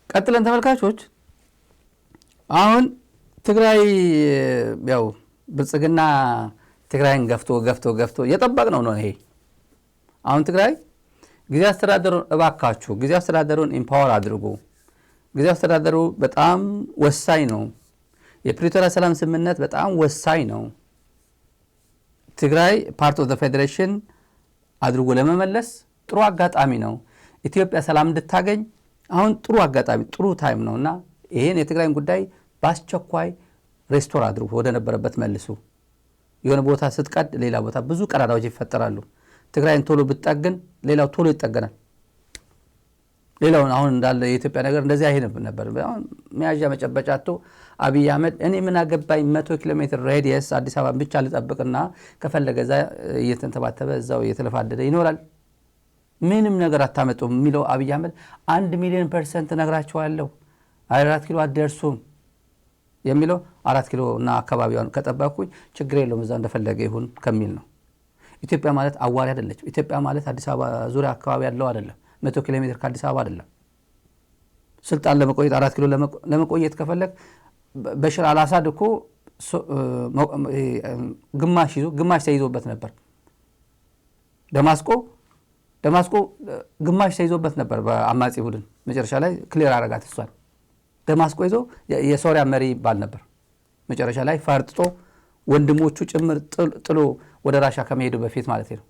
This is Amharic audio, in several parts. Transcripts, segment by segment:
ቀጥለን ተመልካቾች አሁን ትግራይ ያው ብልጽግና ትግራይን ገፍቶ የጠበቅነው ነው። ይሄ አሁን ትግራይ ጊዜ አስተዳደሩን እባካችሁ ጊዜ አስተዳደሩን ኢምፓወር አድርጉ። ጊዜ አስተዳደሩ በጣም ወሳኝ ነው። የፕሪቶሪያ ሰላም ስምምነት በጣም ወሳኝ ነው። ትግራይ ፓርት ኦፍ ዘ ፌዴሬሽን አድርጎ ለመመለስ ጥሩ አጋጣሚ ነው። ኢትዮጵያ ሰላም እንድታገኝ አሁን ጥሩ አጋጣሚ ጥሩ ታይም ነውና ይሄን የትግራይን ጉዳይ በአስቸኳይ ሬስቶር አድርጉ፣ ወደ ነበረበት መልሱ። የሆነ ቦታ ስትቀድ ሌላ ቦታ ብዙ ቀዳዳዎች ይፈጠራሉ። ትግራይን ቶሎ ብትጠግን ሌላው ቶሎ ይጠገናል። ሌላውን አሁን እንዳለ የኢትዮጵያ ነገር እንደዚህ አይሄድም ነበር። አሁን መያዣ መጨበጫቶ አብይ አህመድ እኔ ምን አገባኝ 100 ኪሎ ሜትር ሬዲየስ አዲስ አበባ ብቻ ልጠብቅና ከፈለገ እዛ እየተንተባተበ እዛው እየተለፋደደ ይኖራል። ምንም ነገር አታመጡም የሚለው አብይ አህመድ 1,000,000% ነግራቸዋለሁ 4 ኪሎ አትደርሱም የሚለው 4 ኪሎ እና አካባቢውን ከጠበቁኝ ችግር የለውም እዛ እንደፈለገ ይሁን ከሚል ነው። ኢትዮጵያ ማለት አዋሪ አይደለች። ኢትዮጵያ ማለት አዲስ አበባ ዙሪያ አካባቢ ያለው አይደለም። 100 ኪሎ ሜትር ከአዲስ አበባ አይደለም። ስልጣን ለመቆየት 4 ኪሎ ለመቆየት ከፈለግ በሽር አልአሳድ እኮ ግማሽ ተይዞበት ነበር። ደማስቆ ግማሽ ተይዞበት ነበር በአማጺ ቡድን። መጨረሻ ላይ ክሊር አረጋት እሷን። ደማስቆ ይዞ የሶሪያ መሪ ይባል ነበር። መጨረሻ ላይ ፈርጥጦ ወንድሞቹ ጭምር ጥሎ ወደ ራሻ ከመሄዱ በፊት ማለት ነው።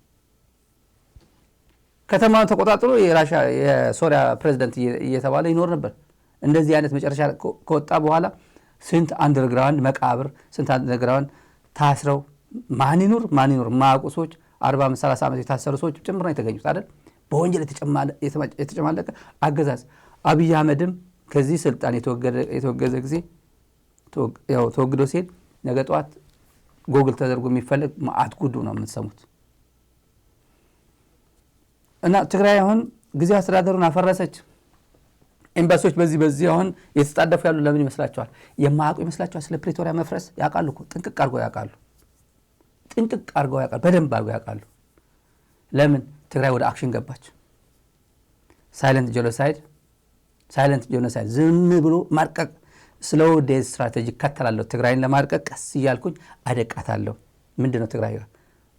ከተማውን ተቆጣጥሮ የሶሪያ ፕሬዝዳንት እየተባለ ይኖር ነበር። እንደዚህ አይነት መጨረሻ ከወጣ በኋላ ስንት አንደርግራውንድ መቃብር ስንት አንደርግራውንድ ታስረው ማን ይኑር ማያውቁ ሰዎች 40-30 ዓመት የታሰሩ ሰዎች ጭምር ነው የተገኙት አይደል? በወንጀል የተጨማለቀ አገዛዝ። አብይ አህመድም ከዚህ ስልጣን የተወገዘ ጊዜ ያው ተወግዶ ሲል ነገ ጠዋት ጎግል ተደርጎ የሚፈልግ ማአት ጉዱ ነው የምትሰሙት። እና ትግራይ አሁን ጊዜ አስተዳደሩን አፈረሰች። ኤምባሲዎች በዚህ አሁን የተጣደፉ ያሉ ለምን ይመስላችኋል? የማያውቁ ይመስላችኋል? ስለ ፕሪቶሪያ መፍረስ ያውቃሉ እኮ ጥንቅቅ አድርገው ያውቃሉ። በደንብ አድርገው ያውቃሉ። ለምን ትግራይ ወደ አክሽን ገባች? ሳይለንት ጄኖሳይድ ዝም ብሎ ማርቀቅ ስሎው ዴዝ ስትራቴጂ ከተላለሁ። ትግራይን ለማርቀቅ ቀስ እያልኩኝ አደቃታለሁ። ምንድነው ትግራይ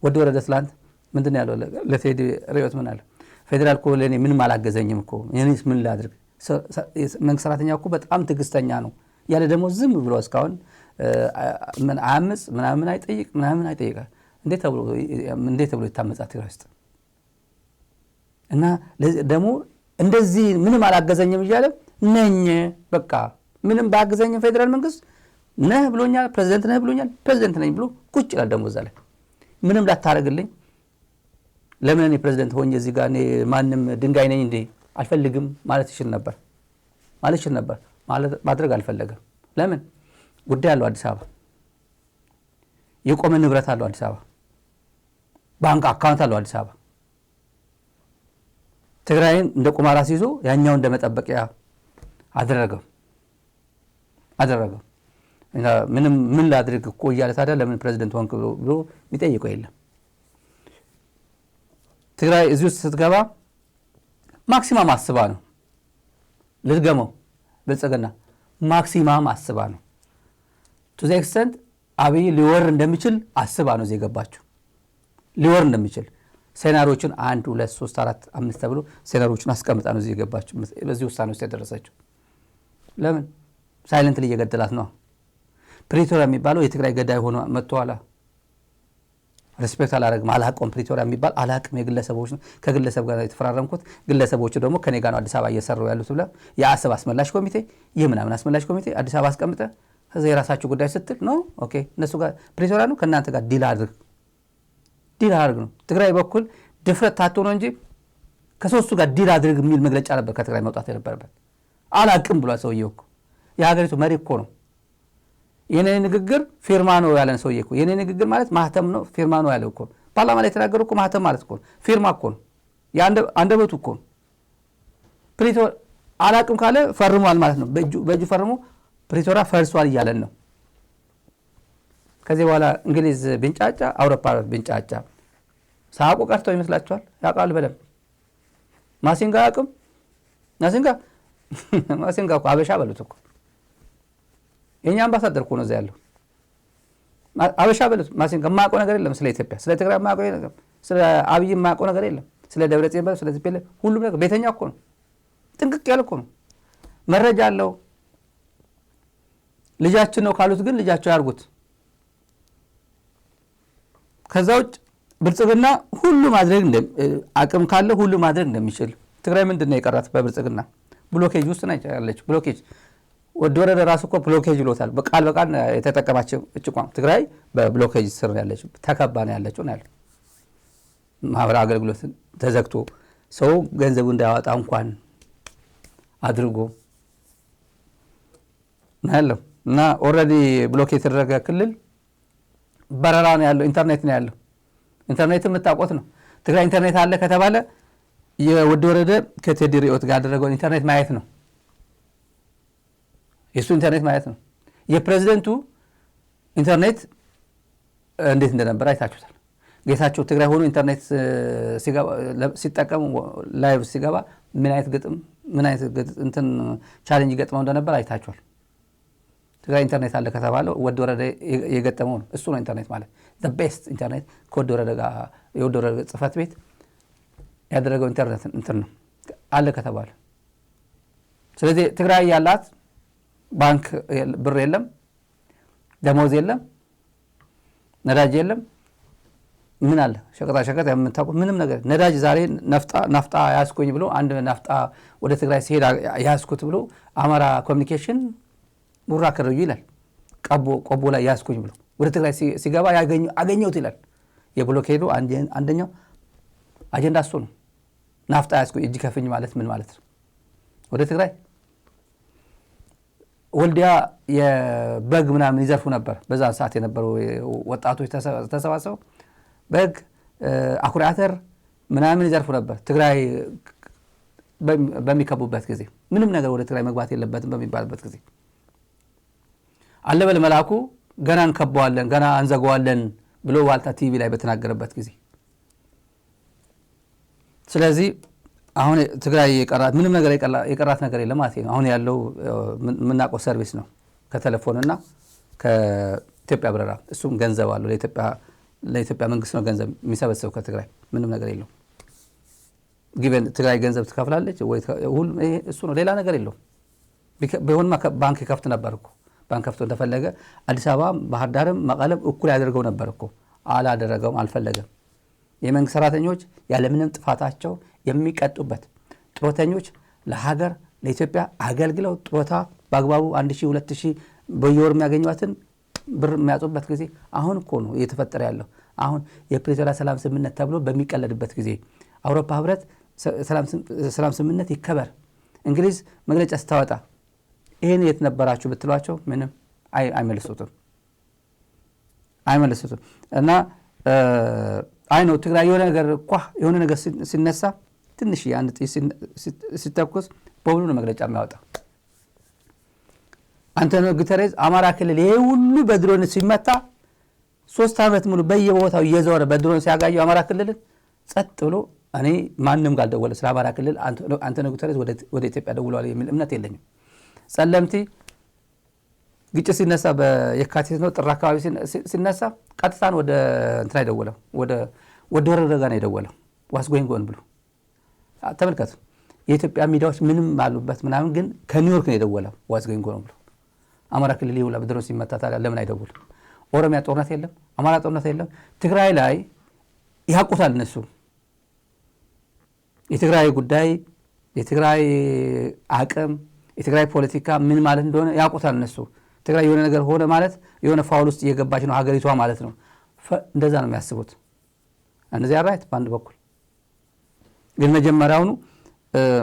ወደ ወረደ ትላንት ምንድነው ያለው ለቴዲ ሪዮት ምን አለ? ፌደራል እኮ ለኔ ምንም አላገዘኝም እኮ እኔስ ምን ላድርግ? መንግስት ሰራተኛው እኮ በጣም ትግስተኛ ነው ያለ ደግሞ ዝም ብሎ እስካሁን ምን አምጽ ምናምን አይጠይቅ እንዴት ተብሎ ይታመጻ ትግራይ ውስጥ? እና ደግሞ እንደዚህ ምንም አላገዘኝም እያለ ነኝ በቃ ምንም ባገዘኝ ፌደራል መንግስት ነህ ብሎኛል፣ ፕሬዝዳንት ነህ ብሎኛል፣ ፕሬዝዳንት ነኝ ብሎ ቁጭ ይላል። ደግሞ እዛ ላይ ምንም ላታረግልኝ ለምን እኔ ፕሬዝዳንት ሆኜ እዚህ ጋር እኔ ማንም ድንጋይ ነኝ እንዴ አልፈልግም ማለት ይችል ነበር ማድረግ አልፈለገም። ለምን ጉዳይ አለው አዲስ አበባ፣ የቆመ ንብረት አለው አዲስ አበባ፣ ባንክ አካውንት አለው አዲስ አበባ። ትግራይን እንደ ቁማራ ሲይዞ ያኛው እንደ መጠበቂያ አደረገው። እና ምን ላድርግ እኮ እያለ ታዲያ ለምን ፕሬዝዳንት ሆንክ ብሎ የሚጠይቀው የለም። ትግራይ እዚህ ውስጥ ስትገባ ማክሲማም አስባ ነው ልትገመው። ብልጽግና ማክሲማም አስባ ነው ቱ ዘ ኤክስተንት አብይ ሊወር እንደሚችል አስባ ነው እዚህ የገባችው። ሊወር እንደሚችል ሴናሪዎችን 1 2 3 4 5 ተብሎ ሴናሪዎችን አስቀምጣ ነው እዚህ የገባችው። በዚህ ውሳኔ ውስጥ ያደረሰችው ለምን ሳይለንትሊ እየገደላት ነው። ፕሪቶሪያ የሚባለው የትግራይ ገዳይ ሆኖ መጥቷላ። ሪስፔክት አላረግም አላቆም። ፕሪቶሪያ የሚባል አላቅም የግለሰቦች ነው። ከግለሰብ ጋር የተፈራረምኩት ግለሰቦቹ ደግሞ ከኔ ጋር ነው አዲስ አበባ እየሰሩ ያሉት ብለ የአሰብ አስመላሽ ኮሚቴ የምናምን አስመላሽ ኮሚቴ አዲስ አበባ አስቀምጠ ከዛ የራሳችሁ ጉዳይ ስትል ነው ኦኬ። እነሱ ጋር ፕሪቶሪያ ነው ከናንተ ጋር ዲል አድርግ ነው። ትግራይ በኩል ድፍረት ታቶ ነው እንጂ ከሶስቱ ጋር ዲል አድርግ የሚል መግለጫ ነበር ከትግራይ መውጣት የነበረበት። አላቅም ብሏል ሰውዬው እኮ የሀገሪቱ መሪ እኮ ነው። የኔ ንግግር ፊርማ ነው ያለን ሰውዬ እኮ የኔ ንግግር ማለት ማህተም ነው ፊርማ ነው ያለው እኮ። ፓርላማ ላይ የተናገረው እኮ ማህተም ማለት እኮ ፊርማ እኮ ነው። አንደበቱ እኮ ፕሪቶሪያ አላቅም ካለ ፈርሟል ማለት ነው። በእጁ ፈርሞ ፕሪቶሪያ ፈርሷል እያለን ነው። ከዚህ በኋላ እንግሊዝ ብንጫጫ አውሮፓ ብንጫጫ ሳቁ ቀርተው ይመስላችኋል? ያውቃሉ በደምብ። ማሲንጋ አያውቅም? ማሲንጋ ማሲንጋ እኮ አበሻ በሉት እኮ የኛ አምባሳደር እኮ ነው እዛ ያለው። አበሻ በሉት ማሲንጋ የማያውቀው ነገር የለም ስለ ኢትዮጵያ፣ ስለ ትግራይ የማያውቀው ነገር፣ ስለ አብይ የማያውቀው ነገር የለም፣ ስለ ደብረጽዮን በሉት፣ ስለ ትፔለ ሁሉም ነገር ቤተኛ እኮ ነው። ጥንቅቅ ያለ እኮ ነው። መረጃ አለው። ልጃችን ነው ካሉት ግን ልጃቸው ያርጉት። ከዛ ውጭ ብልጽግና ሁሉ ማድረግ አቅም ካለ ሁሉ ማድረግ እንደሚችል ትግራይ ምንድነው የቀራት በብልጽግና ብሎኬጅ ውስጥ ነው ያለች። ብሎኬጅ ወደረ ራሱ እኮ ብሎኬጅ ይሎታል። በቃል የተጠቀማቸው እጭቋም ትግራይ በብሎኬጅ ስር ያለች ተከባ ነው ያለችው ነው ያለው። ማህበራዊ አገልግሎት ተዘግቶ ሰው ገንዘቡ እንዳያወጣ እንኳን አድርጎ ነው ያለው። እና ኦሬዲ ብሎኬጅ የተደረገ ክልል በረራ ነው ያለው፣ ኢንተርኔት ነው ያለው። ኢንተርኔት የምታውቁት ነው። ትግራይ ኢንተርኔት አለ ከተባለ የወደ ወረደ ከቴዲ ሪዮት ጋር ያደረገውን ኢንተርኔት ማየት ነው። የሱ ኢንተርኔት ማየት ነው። የፕሬዝዳንቱ ኢንተርኔት እንዴት እንደነበር አይታችሁታል። ጌታቸው ትግራይ ሆኖ ኢንተርኔት ሲጠቀም ላይቭ ሲገባ ምን አይነት እንትን ቻሌንጅ ገጥመው እንደነበር አይታችኋል። ትግራይ ኢንተርኔት አለ ከተባለ ወደ ወረደ የገጠመው ነው። እሱ ነው ኢንተርኔት ማለት the best ኢንተርኔት ከወደ ወረደ ጋር የወደ ወረደ ጽፈት ቤት ያደረገው ኢንተርኔት እንትን ነው አለ ከተባለ። ስለዚህ ትግራይ ያላት ባንክ ብር የለም፣ ደሞዝ የለም፣ ነዳጅ የለም። ምን አለ? ሸቀጣ ሸቀጥ የምታውቁት ምንም ነገር። ነዳጅ ዛሬ ናፍጣ ያስኩኝ ብሎ አንድ ናፍጣ ወደ ትግራይ ሲሄድ ያስኩት ብሎ አማራ ኮሚኒኬሽን ሙራ ከረዩ ይላል። ቆቦ ላይ ያስኩኝ ብሎ ወደ ትግራይ ሲገባ አገኘሁት ይላል። የብሎኬዱ አንደኛው አጀንዳ እሱ ነው። ናፍጣ ያስኩኝ እጅ ከፍኝ ማለት ምን ማለት ነው? ወደ ትግራይ ወልዲያ የበግ ምናምን ይዘርፉ ነበር። በዛ ሰዓት የነበሩ ወጣቶች ተሰባሰቡ በግ አኩሪ አተር ምናምን ይዘርፉ ነበር። ትግራይ በሚከቡበት ጊዜ ምንም ነገር ወደ ትግራይ መግባት የለበትም በሚባልበት ጊዜ አለበል መላኩ ገና እንከባዋለን ገና አንዘጋዋለን ብሎ ዋልታ ቲቪ ላይ በተናገረበት ጊዜ። ስለዚህ አሁን ትግራይ የቀራት ምንም ነገር የቀራት ነገር የለም ማለት ነው። አሁን ያለው ምናቆ ሰርቪስ ነው ከቴሌፎንና ከኢትዮጵያ ብረራ። እሱም ገንዘብ አለው ለኢትዮጵያ መንግስት ነው ገንዘብ የሚሰበስበው ከትግራይ ምንም ነገር የለው። ግበን ትግራይ ገንዘብ ትከፍላለች ወይ ሁሉ እሱ ነው፣ ሌላ ነገር የለው። ቢሆንማ ባንክ ይከፍት ነበር እኮ። ባንክ ከፍቶ እንደፈለገ አዲስ አበባ ባህር ዳርም መቀለም እኩል ያደርገው ነበር እኮ። አላደረገውም፣ አልፈለገም። የመንግስት ሰራተኞች ያለምንም ጥፋታቸው የሚቀጡበት፣ ጡረተኞች ለሀገር ለኢትዮጵያ አገልግለው ጡረታ በአግባቡ 1000 2000 በየወር የሚያገኙትን ብር የሚያጡበት ጊዜ አሁን እኮ ነው እየተፈጠረ ያለው። አሁን የፕሪቶሪያ ሰላም ስምምነት ተብሎ በሚቀለድበት ጊዜ አውሮፓ ህብረት ሰላም ስምምነት ይከበር፣ እንግሊዝ መግለጫ ስታወጣ ይሄን የት ነበራችሁ ብትሏቸው ምንም አይመልሱትም። እና አይ ነው ትግራይ የሆነ ነገር ሲነሳ ትንሽ አንድ ጥይት ሲተኩስ በሁሉ ነው መግለጫ የሚያወጣ። አንቶኒዮ ጉተሬዝ አማራ ክልል ይሄ ሁሉ በድሮን ሲመታ 3 ዓመት ሙሉ በየቦታው እየዞረ በድሮን ሲያጋየው አማራ ክልልን ጸጥ ብሎ እኔ ማንም ጋር ደወለ ስለ አማራ ክልል አንቶኒዮ ጉተሬዝ ወደ ኢትዮጵያ ደውሏል የሚል እምነት የለኝም። ጸለምቲ ግጭት ሲነሳ በየካቲት ነው ጥር አካባቢ ሲነሳ ቀጥታን ወደ እንትና ይደወለው ወደ ወረዳ ጋር ነው የደወለው ዋስጎይንጎን ብሎ ተመልከቱ። የኢትዮጵያ ሚዲያዎች ምንም አሉበት ምናምን፣ ግን ከኒውዮርክ ነው የደወለው ዋስጎይንጎን ብሎ። አማራ ክልል ይውላ በድሮን ሲመታ ታዲያ ለምን አይደውልም? ኦሮሚያ ጦርነት የለም፣ አማራ ጦርነት የለም። ትግራይ ላይ ያውቁታል እነሱ። የትግራይ ጉዳይ፣ የትግራይ አቅም፣ የትግራይ ፖለቲካ ምን ማለት እንደሆነ ያውቁታል እነሱ። ትግራይ የሆነ ነገር ሆነ ማለት የሆነ ፋውል ውስጥ እየገባች ነው ሀገሪቷ ማለት ነው። እንደዛ ነው የሚያስቡት እነዚህ አራይት። በአንድ በኩል ግን መጀመሪያውኑ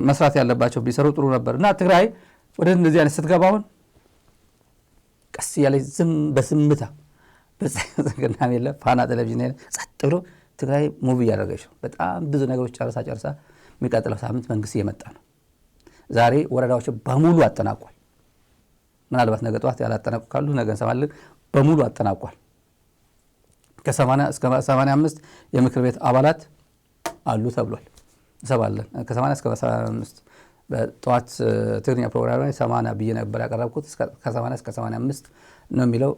መስራት ያለባቸው ቢሰሩ ጥሩ ነበር። እና ትግራይ ወደ እንደዚህ አይነት ስትገባውን ቀስ ያለች በስምታ በጸገና የለ ፋና ቴሌቪዥን የለ ጸጥ ብሎ ትግራይ ሙቪ ያደረገች ነው። በጣም ብዙ ነገሮች ጨርሳ የሚቀጥለው ሳምንት መንግስት እየመጣ ነው። ዛሬ ወረዳዎች በሙሉ አጠናቋል። ምናልባት ነገ ጠዋት ያላጠናቁ ካሉ ነገ እንሰማለን። በሙሉ አጠናቋል። ከ80 እስከ 85 የምክር ቤት አባላት አሉ ተብሏል። እንሰማለን። ከ80 እስከ 85 በጠዋት ትግርኛ ፕሮግራም ላይ 80 ብዬ ነበር ያቀረብኩት። ከ80 እስከ 85 ነው የሚለው።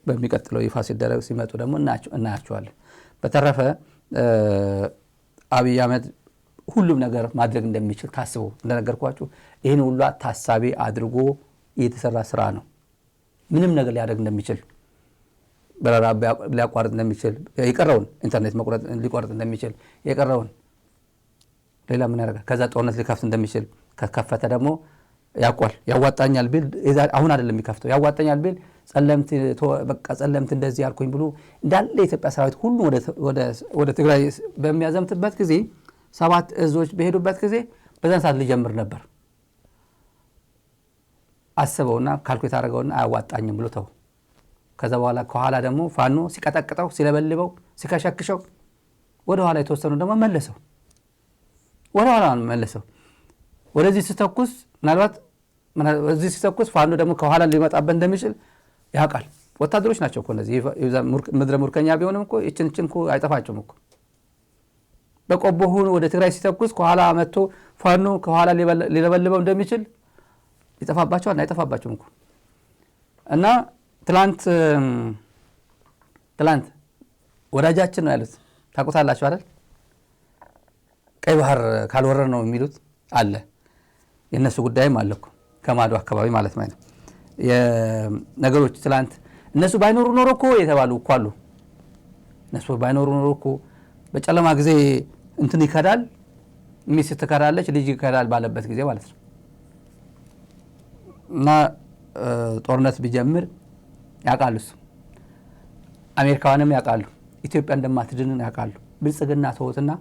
በሚቀጥለው ይፋ ሲደረግ ሲመጡ ደግሞ እናያቸዋለን። በተረፈ አብይ አህመድ ሁሉም ነገር ማድረግ እንደሚችል ታስቦ እንደነገርኳችሁ ይህን ሁሉ ታሳቢ አድርጎ የተሰራ ስራ ነው። ምንም ነገር ሊያደርግ እንደሚችል፣ በረራ ሊያቋርጥ እንደሚችል፣ የቀረውን ኢንተርኔት መቁረጥ ሊቆርጥ እንደሚችል፣ የቀረውን ሌላ ምን ያደርጋል? ከዛ ጦርነት ሊከፍት እንደሚችል፣ ከከፈተ ደግሞ ያዋጣኛል ቢል አሁን አይደለም የሚከፍተው፣ ያዋጣኛል ቢል ጸለምት እንደዚህ ያልኩኝ ብሎ እንዳለ የኢትዮጵያ ሰራዊት ሁሉ ወደ ትግራይ በሚያዘምትበት ጊዜ 7 እዞች በሄዱበት ጊዜ በዛን ሰዓት ሊጀምር ነበር። አስበውና ካልኩሌት አደረገውና አያዋጣኝም ብሎ ተው። ከዛ በኋላ ከኋላ ደግሞ ፋኖ ሲቀጠቅጠው፣ ሲለበልበው፣ ሲከሸክሸው ወደ ኋላ የተወሰኑ ደግሞ መለሰው። ወደዚህ ሲተኩስ ምናልባት እዚህ ሲተኩስ ፋኖ ደግሞ ከኋላ ሊመጣበት እንደሚችል ያውቃል። ወታደሮች ናቸው እኮ እነዚህ። ምድረ ሙርከኛ ቢሆንም እኮ እችን እኮ አይጠፋቸውም እኮ። በቆቦሁን ወደ ትግራይ ሲተኩስ ከኋላ መጥቶ ፋኖ ከኋላ ሊለበልበው እንደሚችል ይጠፋባቸዋል። አይጠፋባቸውም እኮ። እና ትላንት ወዳጃችን ነው ያሉት ታውቁታላችሁ አይደል? ቀይ ባህር ካልወረር ነው የሚሉት አለ። የነሱ ጉዳይም አለ እኮ ከማዶ አካባቢ ማለት ነው። የነገሮች ትላንት እነሱ ባይኖሩ ኖሮ እኮ የተባሉ እኮ አሉ። እነሱ ባይኖሩ ኖሮ እኮ በጨለማ ጊዜ እንትን ይከዳል፣ ሚስት ትከዳለች፣ ልጅ ይከዳል ባለበት ጊዜ ማለት ነው። እና ጦርነት ቢጀምር ያውቃሉ። አሜሪካውያንም ያውቃሉ። ኢትዮጵያ እንደማትድንን ያውቃሉ። ብልጽግና ተውትና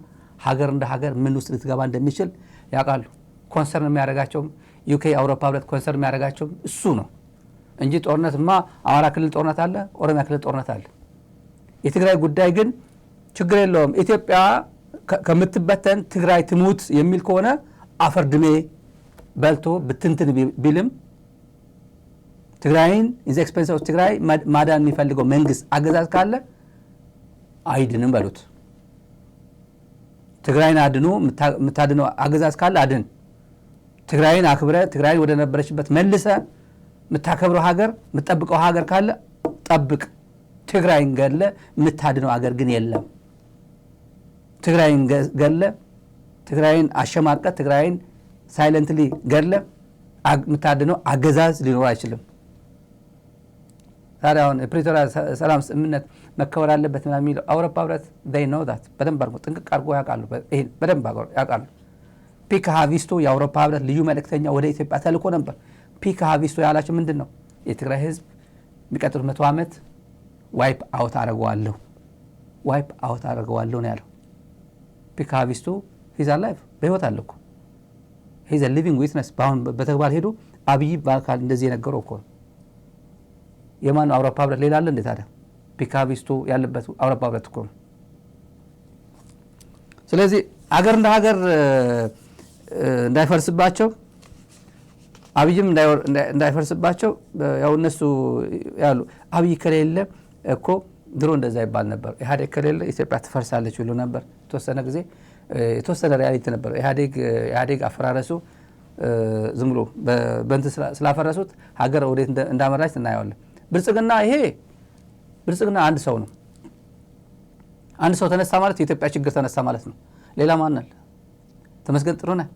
ሀገር እንደ ሀገር ምን ውስጥ ልትገባ እንደሚችል ያውቃሉ። ኮንሰርን የሚያደርጋቸውም ዩኬ አውሮፓ ህብረት ኮንሰርን የሚያደርጋቸውም እሱ ነው እንጂ ጦርነትማ አማራ ክልል ጦርነት አለ፣ ኦሮሚያ ክልል ጦርነት አለ። የትግራይ ጉዳይ ግን ችግር የለውም። ኢትዮጵያ ከምትበተን ትግራይ ትሙት የሚል ከሆነ አፈር ድሜ በልቶ ብትንትን ቢልም ትግራይን ኢዝ ኤክስፔንስ ኦፍ ትግራይ ማዳን የሚፈልገው መንግስት አገዛዝ ካለ አይድንም በሉት። ትግራይን አድኖ የምታድነው አገዛዝ ካለ አድን። ትግራይን አክብረ ትግራይን ወደ ነበረችበት መልሰ የምታከብረው ሀገር የምትጠብቀው ሀገር ካለ ጠብቅ። ትግራይን ገለ የምታድነው ሀገር ግን የለም። ትግራይን ገለ ትግራይን አሸማቀ ትግራይን ሳይለንትሊ ገለ የምታድነው አገዛዝ ሊኖር አይችልም። ታዲያ አሁን የፕሪቶሪያ ሰላም ስምምነት መከበር አለበት ምናምን የሚለው አውሮፓ ህብረት they know that በደንብ አድርጎ ጥንቅቅ አድርጎ ያውቃሉ። ይሄን በደንብ ያውቃሉ። ፒካ ሃቪስቶ የአውሮፓ ህብረት ልዩ መልእክተኛ ወደ ኢትዮጵያ ተልኮ ነበር። ፒካ ሃቪስቶ ያላቸው ምንድን ነው? የትግራይ ህዝብ የሚቀጥሉት 100 ዓመት ዋይፕ አውት አደርገዋለሁ ነው ያለው። ፒካ ሃቪስቶ he's alive በህይወት አለ እኮ። he's a living witness። በአሁን በተግባር ሄዶ አብይ ባካል እንደዚህ የነገረው እኮ ነው። የማን አውሮፓ ህብረት ሌላ አለ እንዴ ታዲያ? ፒካ ሃቪስቶ ያለበት አውሮፓ ህብረት እኮ ነው። ስለዚህ አገር እንደ ሀገር እንዳይፈርስባቸው አብይም እንዳይፈርስባቸው ያው እነሱ ያሉ አብይ ከሌለ እኮ ድሮ እንደዛ ይባል ነበር። ኢህአዴግ ከሌለ ኢትዮጵያ ትፈርሳለች ይሉ ነበር። የተወሰነ ሪያሊቲ ነበር። ኢህአዴግ አፈራረሱ ዝም ብሎ በእንትን ስላፈረሱት ሀገር ወዴት እንዳመራች እናየዋለን። ብልጽግና አንድ ሰው ነው። አንድ ሰው ተነሳ ማለት የኢትዮጵያ ችግር ተነሳ ማለት ነው። ሌላ ማን አለ? ተመስገን ጥሩነህ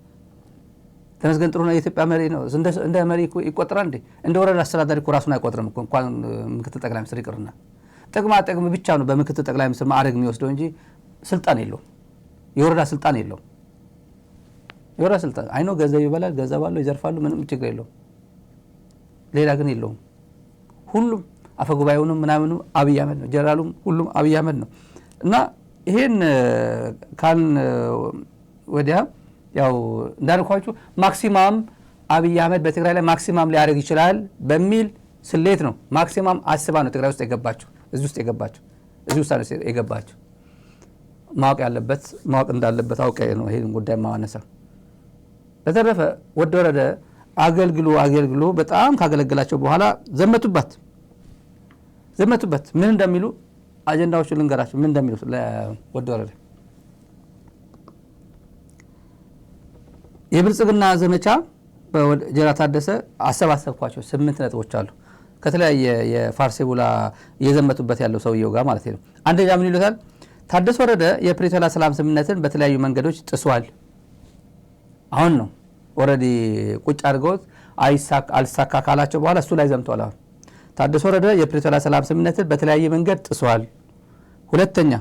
የኢትዮጵያ መሪ ነው። እንደ መሪ ይቆጥራል እንዴ? እንደ ወረዳ አስተዳዳሪ እኮ ራሱን አይቆጥርም እኮ እንኳን ምክትል ጠቅላይ ሚኒስትር ይቅርና ጥቅም ብቻ ነው በምክትል ጠቅላይ ሚኒስትር ማዕረግ የሚወስደው እንጂ ስልጣን የለውም። የወረዳ ስልጣን የለውም። የወረዳ ስልጣን አይኖ ገንዘብ ይበላል፣ ገንዘብ አለው፣ ይዘርፋሉ፣ ምንም ችግር የለውም። ሌላ ግን የለውም። ሁሉም አፈጉባኤውንም ምናምኑ አብይ አህመድ ነው። ጀነራሉም ሁሉም አብይ አህመድ ነው። እና ይሄን ካን ወዲያ ያው እንዳልኳችሁ ማክሲማም አብይ አህመድ በትግራይ ላይ ማክሲማም ሊያደርግ ይችላል በሚል ስሌት ነው። ማክሲማም አስባ ነው ትግራይ ውስጥ የገባቸው፣ እዚህ ውስጥ የገባቸው ማወቅ እንዳለበት አውቀ ነው ይሄን ጉዳይ ማዋነሳ። በተረፈ ወረደ አገልግሎ በጣም ካገለገላቸው በኋላ ዘመቱበት። ምን እንደሚሉ አጀንዳዎቹ ልንገራቸው። ምን እንደሚሉ ወረደ የብልጽግና ዘመቻ በጀነራል ታደሰ አሰባሰብኳቸው 8 ነጥቦች አሉ። ከተለያየ የፋርሴ ቡላ እየዘመቱበት ያለው ሰውየው ጋር ማለት ነው። አንደኛ ምን ይሉታል? ታደሰ ወረደ የፕሪቶሪያ ሰላም ስምምነትን በተለያዩ መንገዶች ጥሷል። አሁን ነው ኦልሬዲ ቁጭ አድርገውት አልሳካ ካላቸው በኋላ እሱ ላይ ዘምተዋል። አሁን ታደሰ ወረደ የፕሪቶሪያ ሰላም ስምምነትን በተለያየ መንገድ ጥሷል። ሁለተኛ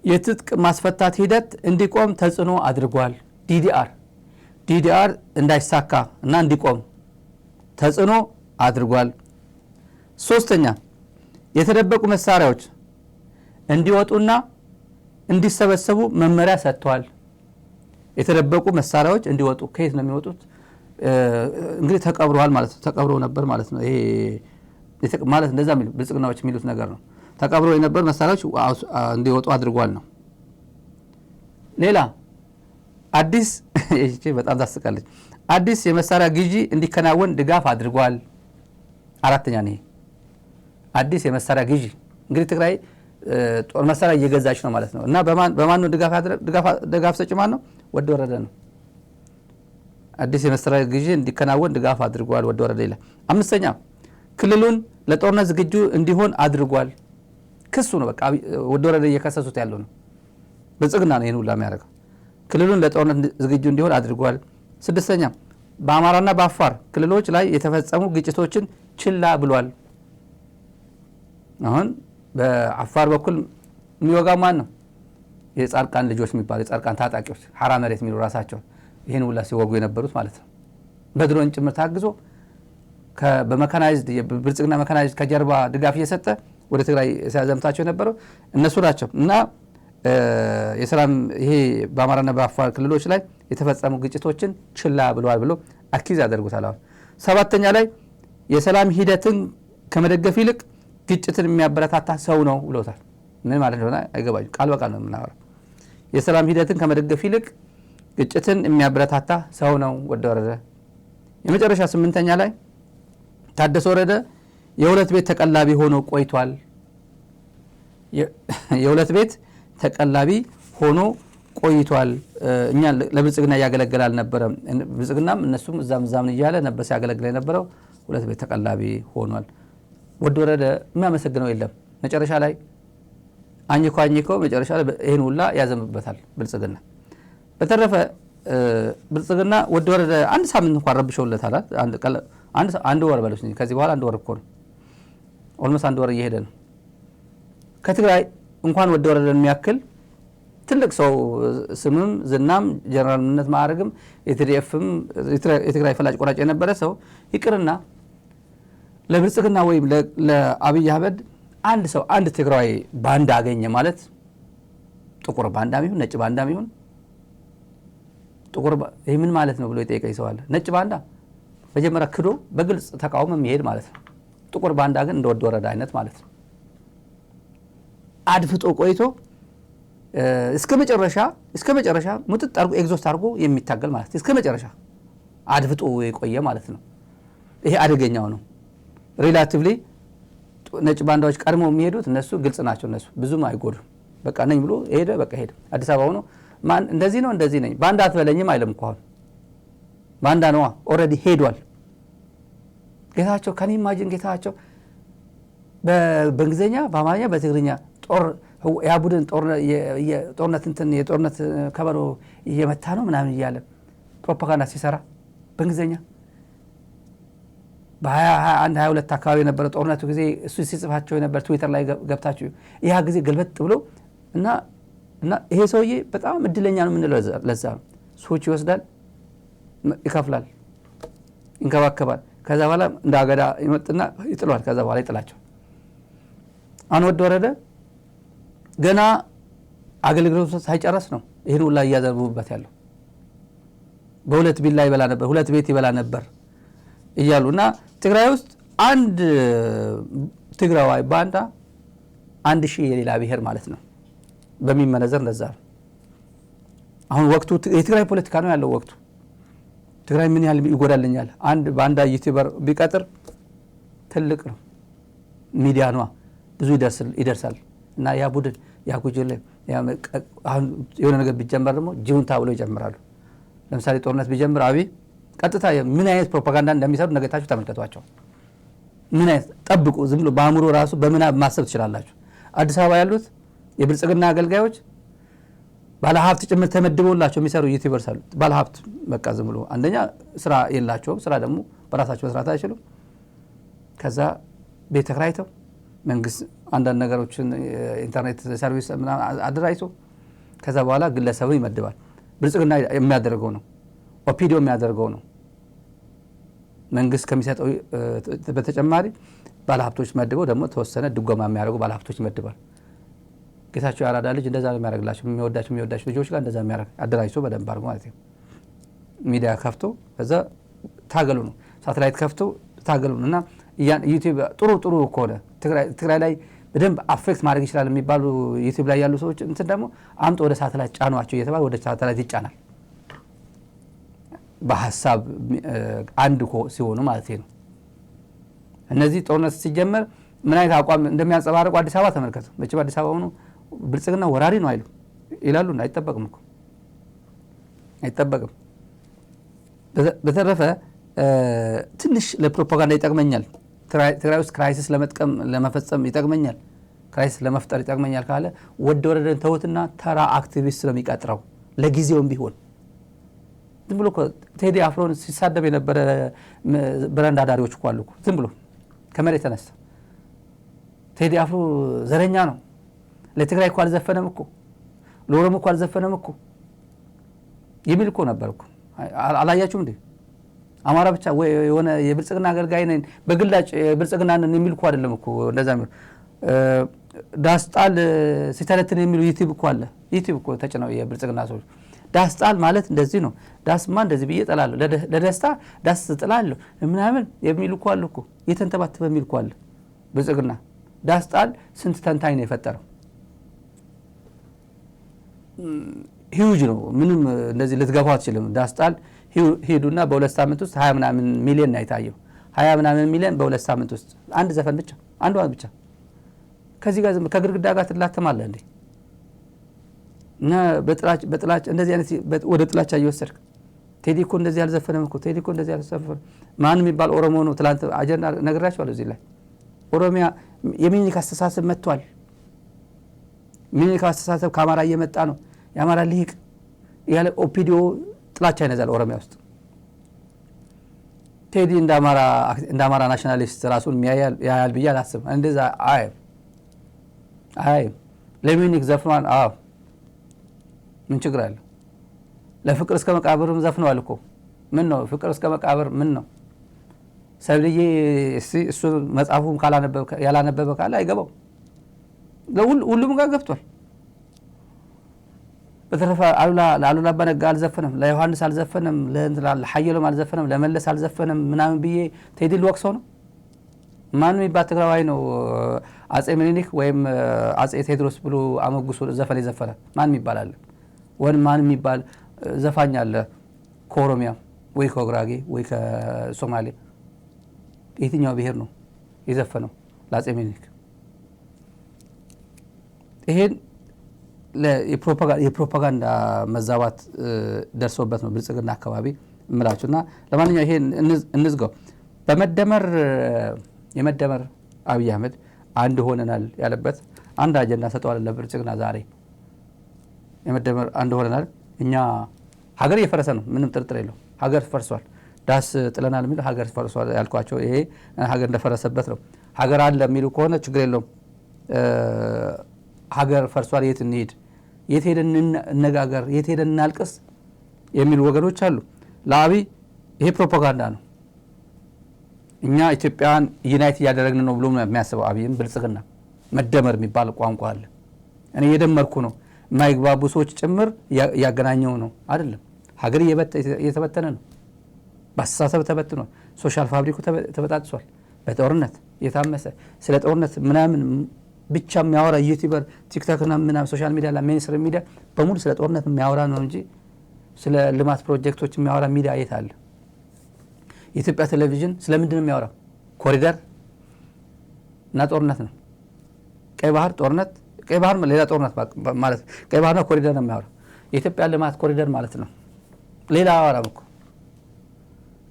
የትጥቅ ማስፈታት ሂደት እንዲቆም ተጽዕኖ አድርጓል። ዲዲአር እንዳይሳካ እና እንዲቆም ተጽዕኖ አድርጓል። ሶስተኛ የተደበቁ መሳሪያዎች እንዲወጡና እንዲሰበሰቡ መመሪያ ሰጥቷል። የተደበቁ መሳሪያዎች እንዲወጡ ከየት ነው የሚወጡት? እንግዲህ ተቀብረዋል ማለት ነው። ተቀብረው ነበር ማለት ነው። ይሄ ማለት እንደዛ ብልጽግናዎች የሚሉት ነገር ነው። ተቀብረው የነበር መሳሪያዎች እንዲወጡ አድርጓል ነው። ሌላ አዲስ እቺ በጣም ታስቃለች። አዲስ የመሳሪያ ግዢ እንዲከናወን ድጋፍ አድርጓል። አራተኛ ነው አዲስ የመሳሪያ ግዢ። እንግዲህ ትግራይ ጦር መሳሪያ እየገዛች ነው ማለት ነው። እና በማን ነው ድጋፍ ሰጪ ማን ነው? ወደ ወረደ ነው። አዲስ የመሳሪያ ግዢ እንዲከናወን ድጋፍ አድርጓል ወደ ወረደ ይላል። አምስተኛ ክልሉን ለጦርነት ዝግጁ እንዲሆን አድርጓል። ክሱ ነው በቃ ወደ ወረደ እየከሰሱት ያለው ነው። ብልጽግና ነው ይሄን ሁሉ የሚያደርገው። ክልሉን ለጦርነት ዝግጁ እንዲሆን አድርጓል። ስድስተኛ በአማራና በአፋር ክልሎች ላይ የተፈጸሙ ግጭቶችን ችላ ብሏል። አሁን በአፋር በኩል የሚወጋ ማን ነው? የጻርቃን ልጆች የሚባሉ የጻርቃን ታጣቂዎች ሐራ መሬት የሚሉ ራሳቸው ይሄን ሁላ ሲወጉ የነበሩት ማለት ነው። በድሮን ጭምር ታግዞ በመካናይዝድ ብልጽግና መካናይዝድ ከጀርባ ድጋፍ እየሰጠ ወደ ትግራይ ሲያዘምታቸው የነበረው እነሱ ናቸው። እና የሰላም ይሄ በአማራና በአፋር ክልሎች ላይ የተፈጸሙ ግጭቶችን ችላ ብለዋል ብሎ አኪዝ ያደርጉታል። አሁን ሰባተኛ ላይ የሰላም ሂደትን ከመደገፍ ይልቅ ግጭትን የሚያበረታታ ሰው ነው ብሎታል። ምን ማለት እንደሆነ አይገባኝም። ቃል በቃል ነው የምናወራው። የሰላም ሂደትን ከመደገፍ ይልቅ ግጭትን የሚያበረታታ ሰው ነው ወደ ወረደ። የመጨረሻ 8ኛ ላይ ታደሰ ወረደ የሁለት ቤት ተቀላቢ ሆኖ ቆይቷል። የሁለት ቤት ተቀላቢ ሆኖ ቆይቷል። እኛ ለብልጽግና ያገለግላል ነበር። ብልጽግናም እነሱም እዛም እያለ ነበር ሲያገለግል የነበረው። ሁለት ቤት ተቀላቢ ሆኗል። ወደ ወረደ የሚያመሰግነው የለም። መጨረሻ ላይ አኝኮ መጨረሻ ላይ ይሄን ሁላ ያዘምበታል ብልጽግና። በተረፈ ብልጽግና ወደ ወረደ አንድ ሳምንት እንኳን ረብሸውለታል። አንድ ወር በሉት እንጂ ከዚህ በኋላ አንድ ወር እኮ ነው። ኦልሞስት አንድ ወር እየሄደ ነው። ከትግራይ እንኳን ወደ ወረደን የሚያክል ትልቅ ሰው ስምም ዝናም ጀነራልነት ማዕረግም የቲዲኤፍም የትግራይ ፈላጭ ቆራጭ የነበረ ሰው ይቅርና ለብልጽግና ወይም ለአብይ አህመድ አንድ ሰው አንድ ትግራይ ባንዳ አገኘ ማለት ጥቁር ባንዳም ይሁን ነጭ ባንዳም ይሁን ጥቁር ይሄ ምን ማለት ነው ብሎ ይጠይቀኝ ሰው አለ። ነጭ ባንዳ መጀመሪያ ክዶ በግልጽ ተቃውሞ የሚሄድ ማለት ነው። ጥቁር ባንዳ ግን እንደ ወደ ወረደ አይነት ማለት ነው። አድፍጦ ቆይቶ እስከ መጨረሻ ሙጥጥ አድርጎ ኤግዞስት አድርጎ የሚታገል ማለት ነው። እስከ መጨረሻ አድፍጦ የቆየ ማለት ነው። ይሄ አደገኛው ነው። ሪላቲቭሊ ነጭ ባንዳዎች ቀድሞ የሚሄዱት እነሱ ግልጽ ናቸው። እነሱ ብዙም አይጎዱም። በቃ ነኝ ብሎ ሄደ። በቃ ሄደ። አዲስ አበባ ሆኖ ማን እንደዚህ ነው እንደዚህ ነኝ ባንዳ አትበለኝም አይልም እኮ አሁን ባንዳ ነው ኦልሬዲ ሄዷል። ጌታቸው ከኔ ማጅን ጌታቸው በእንግሊዝኛ በአማርኛ በትግርኛ ጦር ያ ቡድን ጦርነት የጦርነት ከበሮ እየመታ ነው ምናምን እያለ ፕሮፓጋንዳ ሲሰራ በእንግሊዝኛ በ21 22 አካባቢ የነበረ ጦርነቱ ጊዜ እሱ ሲጽፋቸው የነበረ ትዊተር ላይ ገብታችሁ ያ ጊዜ ገልበጥ ብሎ እና ይሄ ሰውዬ በጣም እድለኛ ነው የምንለው ለዛ ነው። ሰዎች ይወስዳል፣ ይከፍላል፣ ይንከባከባል። ከዛ በኋላ እንደ አገዳ ይመጥና ይጥሏል። ከዛ በኋላ ይጥላቸው። አሁን ወደ ወረደ ገና አገልግሎት ሳይጨርስ ነው ይሄን ሁላ እያዘቡበት ያለው። በሁለት ቢላ ይበላ ነበር፣ ሁለት ቤት ይበላ ነበር እያሉና ትግራይ ውስጥ አንድ ትግራዋይ ባንዳ 1000 የሌላ ብሔር ማለት ነው በሚመነዘር እንደዛ ነው። አሁን ወቅቱ የትግራይ ፖለቲካ ነው ያለው ወቅቱ። ትግራይ ምን ያህል ይጎዳልኛል አንድ ባንዳ ዩቲዩበር ቢቀጥር ትልቅ ነው ሚዲያ ነው ብዙ ይደርሳል። እና ያ ቡድን ያ ጉጅለ አሁን የሆነ ነገር ቢጀመር ደግሞ ጁንታ ብሎ ይጀምራሉ። ለምሳሌ ጦርነት ቢጀምር አብይ ቀጥታ ምን አይነት ፕሮፓጋንዳ እንደሚሰሩ ነገታችሁ ተመልከቷቸው። ምን አይነት ጠብቁ። ዝም ብሎ በአእምሮ ራሱ በምናብ ማሰብ ትችላላችሁ። አዲስ አበባ ያሉት የብልጽግና አገልጋዮች ባለሀብት ጭምር ተመድበውላቸው የሚሰሩ ዩቲዩበርስ አሉ። ባለሀብት በቃ ዝም ብሎ አንደኛ ስራ የላቸውም። ስራ ደግሞ በራሳቸው መስራት አይችሉም። ከዛ ቤት ተከራይተው መንግስት አንዳንድ ነገሮችን ኢንተርኔት ሰርቪስ አደራጅቶ ከዛ በኋላ ግለሰብን ይመድባል። ብልጽግና የሚያደርገው ነው። ኦፒዲዮ የሚያደርገው ነው። መንግስት ከሚሰጠው በተጨማሪ ባለሀብቶች መድበው ደግሞ ተወሰነ ድጎማ የሚያደርጉ ባለሀብቶች ይመድባል። ጌታቸው ያራዳ ልጅ እንደዛ ነው የሚያደርግላቸው። የሚወዳቸው ልጆች ጋር እንደዛ የሚያደርግ አደራጅቶ በደንብ አድርጎ ማለት ነው። ሚዲያ ከፍቶ ከዛ ታገሉ ነው። ሳተላይት ከፍቶ ታገሉ ነው። እና ዩቲዩብ ጥሩ ከሆነ ትግራይ ላይ በደንብ አፌክት ማድረግ ይችላል የሚባሉ ዩቲዩብ ላይ ያሉ ሰዎች እንትን ደግሞ አምጦ ወደ ሳተላይት ጫኗቸው እየተባለ ወደ ሳተላይት ይጫናል። በሀሳብ አንድ ሲሆኑ ማለት ነው። እነዚህ ጦርነት ሲጀመር ምን አይነት አቋም እንደሚያንጸባርቁ አዲስ አበባ ተመልከቱ። መቼም አዲስ አበባ ሆኖ ብልጽግና ወራሪ ነው አይሉ ይላሉ። አይጠበቅም እኮ አይጠበቅም። በተረፈ ትንሽ ለፕሮፓጋንዳ ይጠቅመኛል፣ ትግራይ ውስጥ ክራይሲስ ለመፈጸም ይጠቅመኛል፣ ክራይሲስ ለመፍጠር ይጠቅመኛል ካለ ወደ ወረደን ተውትና ተራ አክቲቪስት ስለሚቀጥረው ለጊዜውም ቢሆን ዝም ብሎ ቴዲ አፍሮን ሲሳደብ የነበረ ብራንድ አዳሪዎች እኮ አሉ እኮ ዝም ብሎ ከመሬት ተነሳ። ቴዲ አፍሮ ዘረኛ ነው፣ ለትግራይ እኮ አልዘፈነም እኮ፣ ለኦሮሞ እኮ አልዘፈነም እኮ የሚል እኮ ነበር እኮ። አላያችሁም እንዴ? አማራ ብቻ ወይ የሆነ የብልጽግና አገልጋይ ነኝ በግላጭ የብልጽግና ነን የሚል እኮ አይደለም እኮ እንደዛ የሚሉ ዳስጣል ሲተለትን የሚሉ ዩቲዩብ እኮ አለ። ዩቲዩብ እኮ ተጭነው የብልጽግና ሰዎች ዳስጣል ማለት እንደዚህ ነው፣ ዳስማ እንደዚህ ብዬ እጠላለሁ፣ ለደስታ ዳስ እጥላለሁ ምናምን የሚሉ እኮ አሉ እኮ። የተንተባተበ የሚል እኮ አለ ብልጽግና። ዳስጣል ስንት ተንታኝ ነው የፈጠረው። ሂውጅ ነው፣ ምንም እንደዚህ ልትገፋው አትችልም። ዳስጣል ሄዱና በሁለት ሳምንት ውስጥ 20 ምናምን ሚሊዮን ነው የታየው። 20 ምናምን ሚሊዮን በሁለት ሳምንት ውስጥ አንድ ዘፈን ብቻ፣ አንዷን ብቻ። ከዚህ ጋር ከግድግዳ ጋር ትላተማለህ እንዴ? እና በጥላቻ እንደዚህ አይነት ወደ ጥላቻ እየወሰድክ ቴዲ እኮ እንደዚህ አልዘፈነም እኮ፣ ቴዲ እኮ እንደዚህ አልዘፈነም። ማን የሚባል ኦሮሞ ነው? ትላንት አጀንዳ ነግራቸዋለሁ እዚህ ላይ። ኦሮሚያ የሚኒክ አስተሳሰብ መጥቷል። ሚኒክ አስተሳሰብ ከአማራ እየመጣ ነው። የአማራ ልሂቅ ያለ ኦፒዲዮ ጥላቻ ይነዛል ኦሮሚያ ውስጥ። ቴዲ እንደ አማራ ናሽናሊስት ራሱን ያያል ብዬ አላስብም። እንደዛ አይ ለሚኒክ ዘፍኗል። አዎ ምን ችግር አለ? ለፍቅር እስከ መቃብርም ዘፍነዋል እኮ። ምን ነው ፍቅር እስከ መቃብር ምን ነው? ሰብልዬ እሱ መጽሐፉም ያላነበበ ካለ አይገባው። ሁሉም ጋር ገብቷል። በተረፈ ለአሉላ አባ ነጋ አልዘፈነም፣ ለዮሐንስ አልዘፈነም፣ ለሐየሎም አልዘፈነም፣ ለመለስ አልዘፈነም ምናምን ብዬ ቴዲ ልወቅሰው ነው? ማን የሚባል ትግራዋይ ነው አጼ ምኒልክ ወይም አጼ ቴዎድሮስ ብሎ አመጉሶ ዘፈን የዘፈነ ማን የሚባል አለ? ወን ማን የሚባል ዘፋኝ አለ ከኦሮሚያ ወይ ከጉራጌ ወይ ከሶማሌ? የትኛው ብሔር ነው የዘፈነው ለአጼ ምኒልክ? ይሄን የፕሮፓጋንዳ መዛባት ደርሶበት ነው ብልጽግና አካባቢ እምላችሁና፣ ለማንኛውም ይሄን እንዝጋው። የመደመር አብይ አህመድ አንድ ሆነናል ያለበት አንድ አጀንዳ ሰጠዋል ለብልጽግና ዛሬ። የመደመር አንድ ሆነናል፣ እኛ ሀገር እየፈረሰ ነው፣ ምንም ጥርጥር የለው። ሀገር ፈርሷል፣ ዳስ ጥለናል የሚሉ ሀገር ፈርሷል ያልኳቸው ይሄ ሀገር እንደፈረሰበት ነው። ሀገር አለ የሚሉ ከሆነ ችግር የለውም። ሀገር ፈርሷል፣ የት እንሂድ፣ የት ሄደን እንነጋገር፣ የት ሄደን እናልቅስ የሚሉ ወገኖች አሉ። ለአብይ ይሄ ፕሮፓጋንዳ ነው። እኛ ኢትዮጵያን ዩናይት እያደረግን ነው ብሎ የሚያስበው አብይም ብልጽግና መደመር የሚባል ቋንቋ አለ። እኔ እየደመርኩ ነው፣ የማይግባቡ ሰዎች ጭምር እያገናኘው ነው አይደለም። ሀገር እየተበተነ ነው፣ በአስተሳሰብ ተበትኗል። ሶሻል ፋብሪኩ ተበጣጥሷል፣ በጦርነት እየታመሰ ስለ ጦርነት ምናምን ብቻ የሚያወራ ዩቲዩበር ቲክቶክና ምናምን ሶሻል ሚዲያ ላይ ሜንስትሪም ሚዲያ በሙሉ ስለ ጦርነት የሚያወራ ነው እንጂ ስለ ልማት ፕሮጀክቶች የሚያወራ ሚዲያ የት አለ? የኢትዮጵያ ቴሌቪዥን ስለምንድን ነው የሚያወራው? ኮሪደር እና ጦርነት ነው። ቀይ ባህር ጦርነት፣ ቀይ ባህር ሌላ ጦርነት ማለት ቀይ ባህርና ኮሪደር ነው የሚያወራው። የኢትዮጵያ ልማት ኮሪደር ማለት ነው። ሌላ አወራም እኮ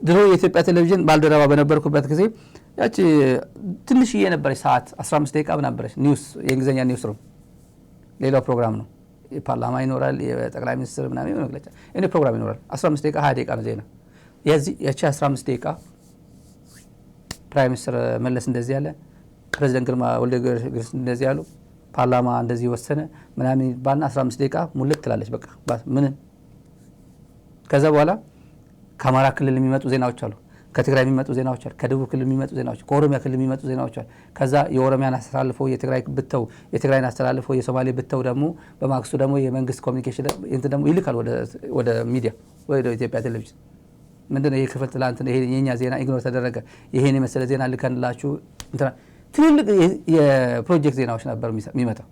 ድሮ የኢትዮጵያ ቴሌቪዥን ባልደረባ በነበርኩበት ጊዜ ያቺ ትንሽዬ ነበረች ሰዓት 15 ደቂቃ ነበረች ኒውስ የእንግሊዝኛ ኒውስ ሩም ሌላው ፕሮግራም ነው የፓርላማ ይኖራል የጠቅላይ ሚኒስትር ምናምን መግለጫ እኔ ፕሮግራም ይኖራል 15 ደቂቃ 20 ደቂቃ ነው ዜና ያቺ 15 ደቂቃ ፕራይም ሚኒስትር መለስ እንደዚህ ያለ ፕሬዝዳንት ግርማ ወልደ ጊዮርጊስ እንደዚህ ያሉ ፓርላማ እንደዚህ ወሰነ ምናምን ባልና 15 ደቂቃ ሙልት ትላለች በቃ ምን ከዛ በኋላ ከአማራ ክልል የሚመጡ ዜናዎች አሉ ከትግራይ የሚመጡ ዜናዎች አሉ ከደቡብ ክልል የሚመጡ ዜናዎች ከኦሮሚያ ክልል የሚመጡ ዜናዎች አሉ ከዛ የኦሮሚያን አስተላልፈው የትግራይ ብተው የትግራይን አስተላልፈው የሶማሌ ብተው ደግሞ በማክሱ ደግሞ የመንግስት ኮሙኒኬሽን እንት ደግሞ ይልካል ወደ ሚዲያ ወደ ኢትዮጵያ ቴሌቪዥን ምንድነው ይሄ ክፍል ትላንት ይሄ የኛ ዜና ኢግኖር ተደረገ ይሄን የመሰለ ዜና ልከንላችሁ እንትና ትልልቅ የፕሮጀክት ዜናዎች ነበር የሚመጣው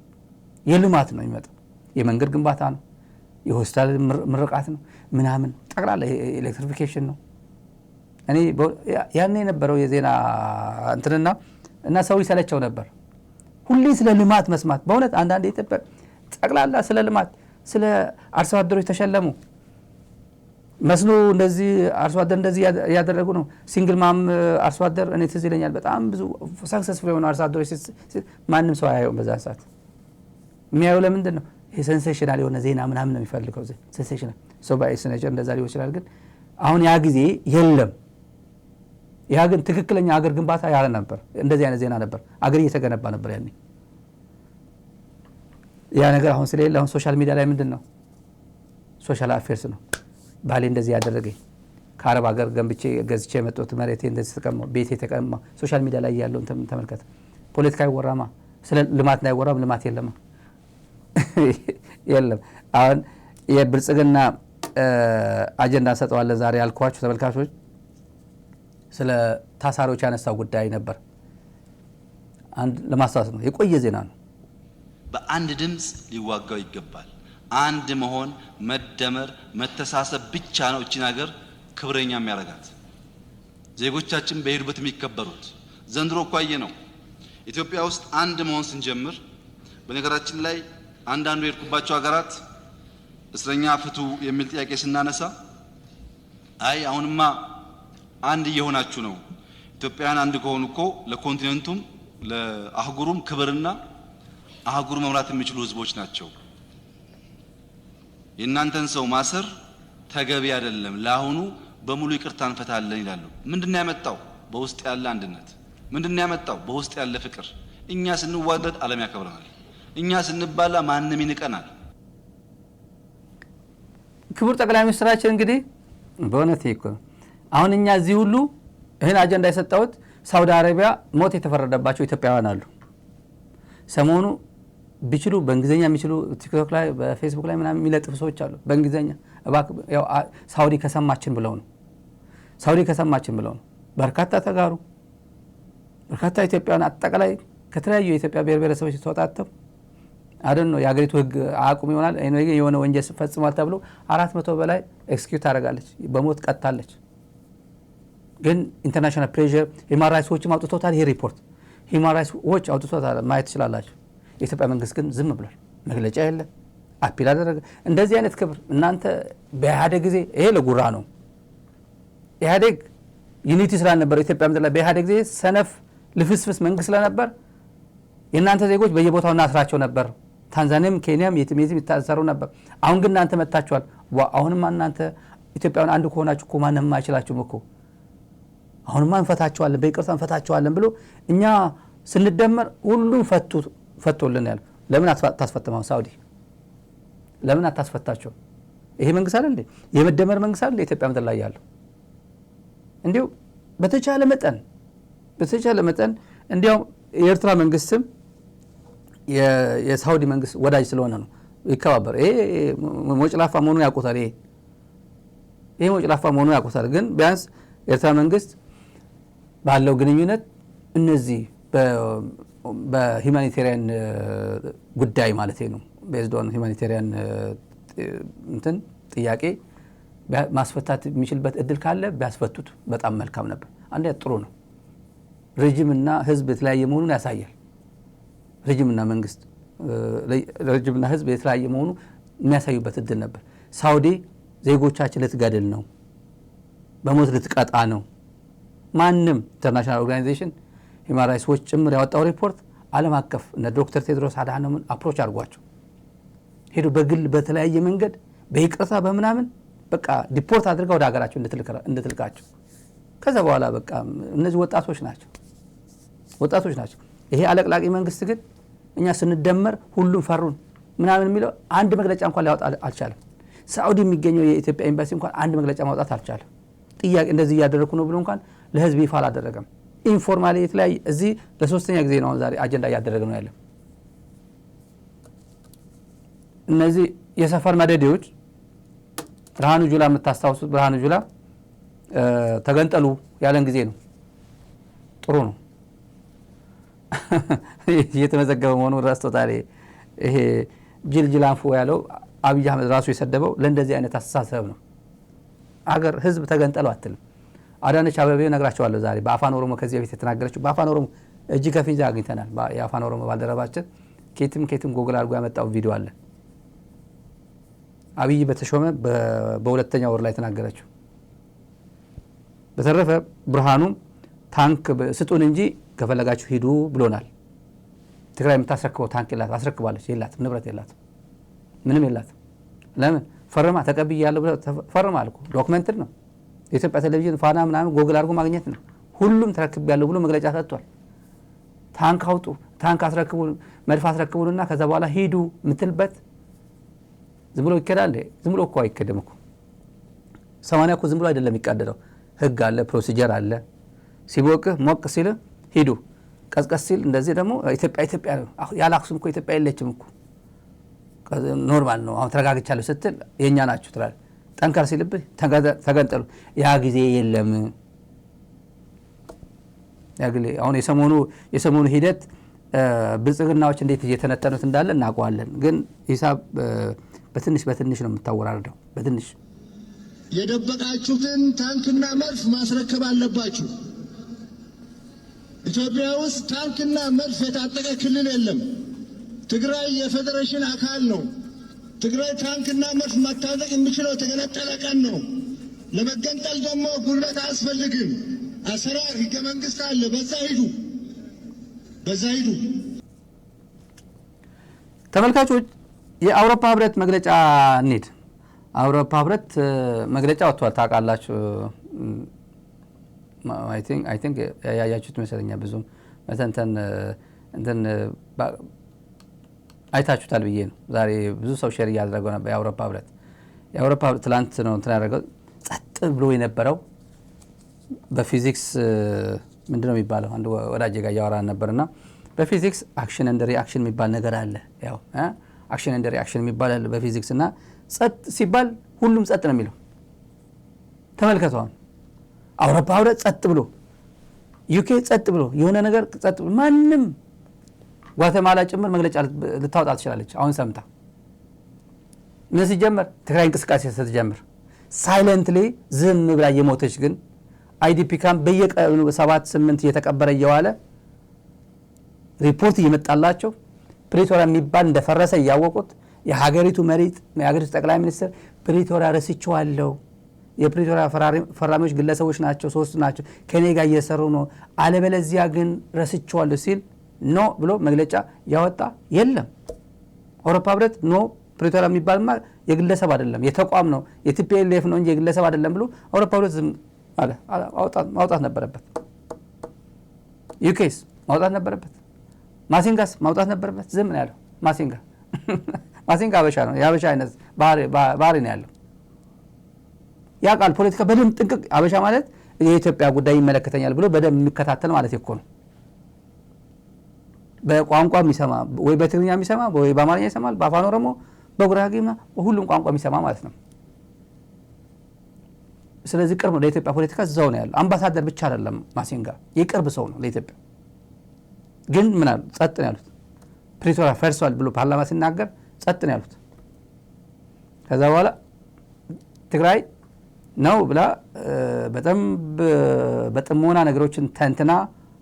የልማት ነው የሚመጣው የመንገድ ግንባታ ነው የሆስፒታል ምርቃት ነው ምናምን ጠቅላላ ኤሌክትሪፊኬሽን ነው እኔ ያኔ የነበረው የዜና እና ሰው ይሰለቸው ነበር ሁሌ ስለ ልማት መስማት በእውነት አንዳንድ ኢትዮጵያ ጠቅላላ ስለ ልማት ስለ አርሶ አደሮች ተሸለሙ መስኖ እንደዚህ አርሶ አደር እንደዚህ ያደረጉ ነው ሲንግል ማም አርሶ አደር እኔ ትዝ ይለኛል በጣም ብዙ ሰክሰስፉል የሆኑ አርሶ አደሮች ማንም ሰው አያየውም በዛ ሰዓት የሚያየው ለምንድን ነው ይሄ ሴንሴሽናል የሆነ ዜና ምናምን ነው የሚፈልገው ሴንሴሽናል ሰው ባይስ ነጭ እንደዛ ሊሆን ይችላል ግን አሁን ያ ጊዜ የለም ያ ግን ትክክለኛ አገር ግንባታ ያለ ነበር እንደዚህ አይነት ዜና ነበር አገር እየተገነባ ነበር ያኔ ያ ነገር አሁን ስለሌለ አሁን ሶሻል ሚዲያ ላይ ምንድነው ሶሻል አፌርስ ነው ባሌ እንደዚህ ያደረገኝ ከአረብ ሀገር ገንብቼ ገዝቼ መጥቶት መሬቴ እንደዚህ ተቀመው ቤቴ ተቀመው ሶሻል ሚዲያ ላይ ያለው ተመልከተ ፖለቲካዊ ወራማ ስለ ልማት ላይ ወራም ልማት የለም አሁን የብልጽግና አጀንዳ ሰጠዋለ ዛሬ ያልኳችሁ ተመልካቾች ስለ ታሳሪዎች ያነሳው ጉዳይ ነበር አንድ ለማስተዋወስ ነው የቆየ ዜና ነው በአንድ ድምጽ ሊዋጋው ይገባል አንድ መሆን መደመር መተሳሰብ ብቻ ነው እቺን ሀገር ክብረኛ የሚያረጋት ዜጎቻችን በሄዱበት የሚከበሩት ዘንድሮ ቋየ ነው ኢትዮጵያ ውስጥ አንድ መሆን ስንጀምር በነገራችን ላይ አንዳንዱ የርኩባቸው ሀገራት እስረኛ ፍቱ የሚል ጥያቄ ስናነሳ አይ አሁንማ አንድ እየሆናችሁ ነው ኢትዮጵያን አንድ ከሆኑ እኮ ለኮንቲኔንቱም ለአህጉሩም ክብርና አህጉሩ መምራት የሚችሉ ህዝቦች ናቸው የእናንተን ሰው ማሰር ተገቢ አይደለም ለአሁኑ በሙሉ ይቅርታ እንፈታለን ይላሉ ምንድነው ያመጣው በውስጥ ያለ አንድነት ምንድነው ያመጣው በውስጥ ያለ ፍቅር እኛ ስንዋደድ ዓለም ያከብረናል እኛ ስንባላ ማንንም ይንቀናል ክቡር ጠቅላይ ሚኒስትራችን እንግዲህ በእውነት ይኮ አሁን እኛ እዚህ ሁሉ ይሄን አጀንዳ የሰጣውት ሳውዲ አረቢያ ሞት የተፈረደባቸው ኢትዮጵያውያን አሉ ሰሞኑ ቢችሉ በእንግሊዘኛ የሚችሉ ቲክቶክ ላይ በፌስቡክ ላይ ምናምን የሚለጥፉ ሰዎች አሉ በእንግሊዘኛ ያው ሳውዲ ከሰማችን ብለው ነው በርካታ ተጋሩ በርካታ ኢትዮጵያውያን አጠቃላይ ከተለያዩ የኢትዮጵያ ብሔር ብሔረሰቦች ተወጣጥተው አይደል የሀገሪቱ ህግ አቁም ይሆናል የሆነ ወንጀል ፈጽሟል ተብሎ 400 በላይ ኤክስኪዩት አደረጋለች በሞት ቀጣለች ግን ኢንተርናሽናል ፕሬዠር ሂማን ራይትስ ዎች አውጥቶታል ይሄ ሪፖርት ሂማን ራይትስ ዎች አውጥቶታል ማየት ይችላልላችሁ የኢትዮጵያ መንግስት ግን ዝም ብሏል መግለጫ የለ አፒል አደረገ እንደዚህ አይነት ክብር እናንተ በኢህአዴግ ጊዜ ይሄ ለጉራ ነው ኢህአዴግ ዩኒቲ ስላልነበር ኢትዮጵያ ምድር ላይ በኢህአዴግ ጊዜ ሰነፍ ልፍስፍስ መንግስት ስለነበር የእናንተ ዜጎች በየቦታው እናስራቸው ነበር ታንዛኒያም ኬንያም የትም ይታሰሩ ነበር አሁን ግን እናንተ መጣጣችኋል አሁንማ እናንተ ኢትዮጵያውያን አንድ ከሆናችሁ እኮ ማንንም አይችላችሁም እኮ አሁንማ እንፈታቸዋለን በይቅርታ እንፈታቸዋለን ብሎ እኛ ስንደመር ሁሉም ፈቶልን ያለው ለምን አታስፈተማው ሳውዲ ለምን አታስፈታቸው ይሄ መንግስት አይደል እንዴ የመደመር መንግስት አይደል ኢትዮጵያ ምድር ላይ ያለው እንዴው በተቻለ መጠን እንዴው የኤርትራ መንግስትም የሳውዲ መንግስት ወዳጅ ስለሆነ ነው ይከባበር ይሄ ሞጭላፋ መሆኑን ያውቁታል ይሄ ሞጭላፋ መሆኑን ያውቁታል ግን ቢያንስ የኤርትራ መንግስት ባለው ግንኙነት እነዚህ በሂማኒቴሪያን ጉዳይ ማለት ነው ቤዝድ ኦን ሂማኒቴሪያን እንትን ጥያቄ ማስፈታት የሚችልበት እድል ካለ ቢያስፈቱት በጣም መልካም ነበር አንዴ ጥሩ ነው ረጅምና ህዝብ የተለያየ መሆኑን ያሳያል ረጅምና ህዝብ የተለያየ መሆኑ የሚያሳዩበት እድል ነበር ሳውዲ ዜጎቻችን ልትገድል ነው፣ በሞት ልትቀጣ ነው። ማንም ኢንተርናሽናል ኦርጋናይዜሽን ሂውማን ራይትስ ዎች ጭምር ያወጣው ሪፖርት ዓለም አቀፍ እነ ዶክተር ቴድሮስ አድሃኖምን አፕሮች አድርጓቸው ሄዱ በግል በተለያየ መንገድ በይቅርታ በምናምን በቃ ዲፖርት አድርገው ወደ ሀገራቸው እንድትልካቸው። ከዛ በኋላ በቃ እነዚህ ወጣቶች ናቸው። ይሄ አለቅላቂ መንግስት ግን እኛ ስንደመር ሁሉም ፈሩን ምናምን የሚለው አንድ መግለጫ እንኳን ሊያወጣ አልቻለም። ሳዑዲ የሚገኘው የኢትዮጵያ ኤምባሲ እንኳን አንድ መግለጫ ማውጣት አልቻለም። ጥያቄ እንደዚህ እያደረኩ ነው ብሎ እንኳን ለህዝብ ይፋ አላደረገም። ኢንፎርማሊ የተለያየ እዚህ ለሶስተኛ ጊዜ ነው ዛሬ አጀንዳ እያደረገ ነው ያለው። እነዚህ የሰፈር መደዴዎች ብርሃኑ ጁላ የምታስታውሱት ብርሃኑ ጁላ ተገንጠሉ ያለን ጊዜ ነው። ጥሩ ነው እየተመዘገበ መሆኑን ረስቶታል። ይሄ ጅልጅላንፎ ያለው አብይ አህመድ ራሱ የሰደበው ለእንደዚህ አይነት አስተሳሰብ ነው። አገር ህዝብ ተገንጠሉ አትልም። አዳነች አበቤ ነግራቸዋለሁ ዛሬ በአፋን ኦሮሞ ከዚህ በፊት የተናገረችው በአፋን ኦሮሞ እጅ ከፊት አግኝተናል። የአፋን ኦሮሞ ባልደረባችን ኬትም ጎግል አድርጎ ያመጣው ቪዲዮ አለ። አብይ በተሾመ በሁለተኛው ወር ላይ ተናገረችው። በተረፈ ብርሃኑ ታንክ ስጡን እንጂ ከፈለጋችሁ ሂዱ ብሎናል። ትግራይ የምታስረክበው ታንክ የላት አስረክባለች። የላትም፣ ንብረት የላትም፣ ምንም የላትም። ለምን ፈርማ ተቀብያለሁ ብለ ፈርማ አልኩ። ዶክመንትድ ነው። የኢትዮጵያ ቴሌቪዥን ፋና ምናምን ጎግል አድርጎ ማግኘት ነው። ሁሉም ተረክቤያለሁ ብሎ መግለጫ ሰጥቷል። ታንክ አውጡ፣ ታንክ አስረክቡ፣ መድፍ አስረክቡና ከዛ በኋላ ሂዱ የምትልበት ዝም ብሎ ይከዳል። ዝም ብሎ እኮ አይከደም እኮ 80 እኮ ዝም ብሎ አይደለም የሚቃደለው። ህግ አለ፣ ፕሮሲጀር አለ። ሲቦቅህ ሞቅ ሲል ሂዱ፣ ቀዝቀዝ ሲል እንደዚህ ደግሞ ኢትዮጵያ ያለ አክሱም እኮ ኢትዮጵያ የለችም እኮ ኖርማል ነው። አሁን ተረጋግቻለሁ ስትል የኛ ናችሁ ትላለህ። ጠንከር ሲልብህ ተገንጠሉ። ያ ጊዜ የለም። አሁን የሰሞኑ ሂደት ብልጽግናዎች እንዴት እየተነተኑት እንዳለ እናውቀዋለን። ግን ሂሳብ በትንሽ ነው የምታወራርደው። በትንሽ የደበቃችሁትን ታንክና መድፍ ማስረከብ አለባችሁ። ኢትዮጵያ ውስጥ ታንክና መድፍ የታጠቀ ክልል የለም። ትግራይ የፌዴሬሽን አካል ነው። ትግራይ ታንክና መድፍ ማታጠቅ የሚችለው የተገነጠለ ቀን ነው። ለመገንጠል ደግሞ ጉልበት አያስፈልግም። አሰራር፣ ህገ መንግስት አለ። በዛ ሂዱ። ተመልካቾች የአውሮፓ ህብረት መግለጫ እንሂድ። አውሮፓ ህብረት መግለጫ ወጥቷል። ታውቃላችሁ። አይ ቲንክ ያያችሁት መሰለኛ ብዙም መተንተን እንትን አይታችሁታል ብዬ ነው። ዛሬ ብዙ ሰው ሼር እያደረገው ነበር። የአውሮፓ ህብረት ትላንት ነው እንትን ያደረገው። ጸጥ ብሎ የነበረው በፊዚክስ ምንድነው የሚባለው አንድ ወዳጄ ጋር እያወራን ነበርና በፊዚክስ አክሽን ኤንድ ሪአክሽን የሚባል ነገር አለ። ያው አክሽን ኤንድ ሪአክሽን የሚባል አለ በፊዚክስ እና ጸጥ ሲባል ሁሉም ጸጥ ነው የሚለው። ተመልከቱ። አሁን አውሮፓ ህብረት ጸጥ ብሎ፣ ዩኬ ጸጥ ብሎ፣ የሆነ ነገር ጸጥ ብሎ፣ ማንም ጓተማላ ጭምር መግለጫ ልታወጣ ትችላለች። አሁን ሰምታ ምን ሲጀመር ትግራይ እንቅስቃሴ ስትጀምር ሳይለንትሊ ዝም ብላ የሞተች ግን አይዲፒ ካምፕ በየቀኑ 7-8 እየተቀበረ እየዋለ ሪፖርት እየመጣላቸው ፕሪቶሪያ የሚባል እንደፈረሰ እያወቁት የሀገሪቱ መሪት የሀገሪቱ ጠቅላይ ሚኒስትር ፕሪቶሪያ ረስቼዋለሁ፣ የፕሪቶሪያ ፈራሚዎች ግለሰቦች ናቸው፣ 3 ናቸው፣ ከኔ ጋር እየሰሩ ነው፣ አለበለዚያ ግን ረስቼዋለሁ ሲል ኖ ብሎ መግለጫ ያወጣ የለም። አውሮፓ ህብረት ኖ ፕሪቶሪያ የሚባልማ የግለሰብ አይደለም የተቋም ነው የቲፒኤልኤፍ ነው እንጂ የግለሰብ አይደለም ብሎ አውሮፓ ህብረት ዝም አለ። ማውጣት ነበረበት። ዩኬስ ማውጣት ነበረበት። ማሲንጋስ ማውጣት ነበረበት። ዝም ነው ያለው። ማሲንጋ አበሻ ነው። የአበሻ አይነት ባህሪ ነው ያለው። ያ ቃል ፖለቲካ በደንብ ጥንቅቅ አበሻ ማለት የኢትዮጵያ ጉዳይ ይመለከተኛል ብሎ በደንብ የሚከታተል ማለት እኮ ነው። በቋንቋ የሚሰማ ወይ በትግርኛ የሚሰማ ወይ በአማርኛ ይሰማል፣ በአፋን ኦሮሞ፣ በጉራጌና በሁሉም ቋንቋ የሚሰማ ማለት ነው። ስለዚህ ቅርብ ነው ለኢትዮጵያ ፖለቲካ። እዛው ነው ያለው። አምባሳደር ብቻ አይደለም ማሲንጋ፣ የቅርብ ሰው ነው ለኢትዮጵያ። ግን ምን አሉ? ጸጥ ነው ያሉት። ፕሪቶሪያ ፈርሷል ብሎ ፓርላማ ሲናገር ጸጥ ነው ያሉት። ከዛ በኋላ ትግራይ ነው ብላ በጣም በጥሞና ነገሮችን ተንትና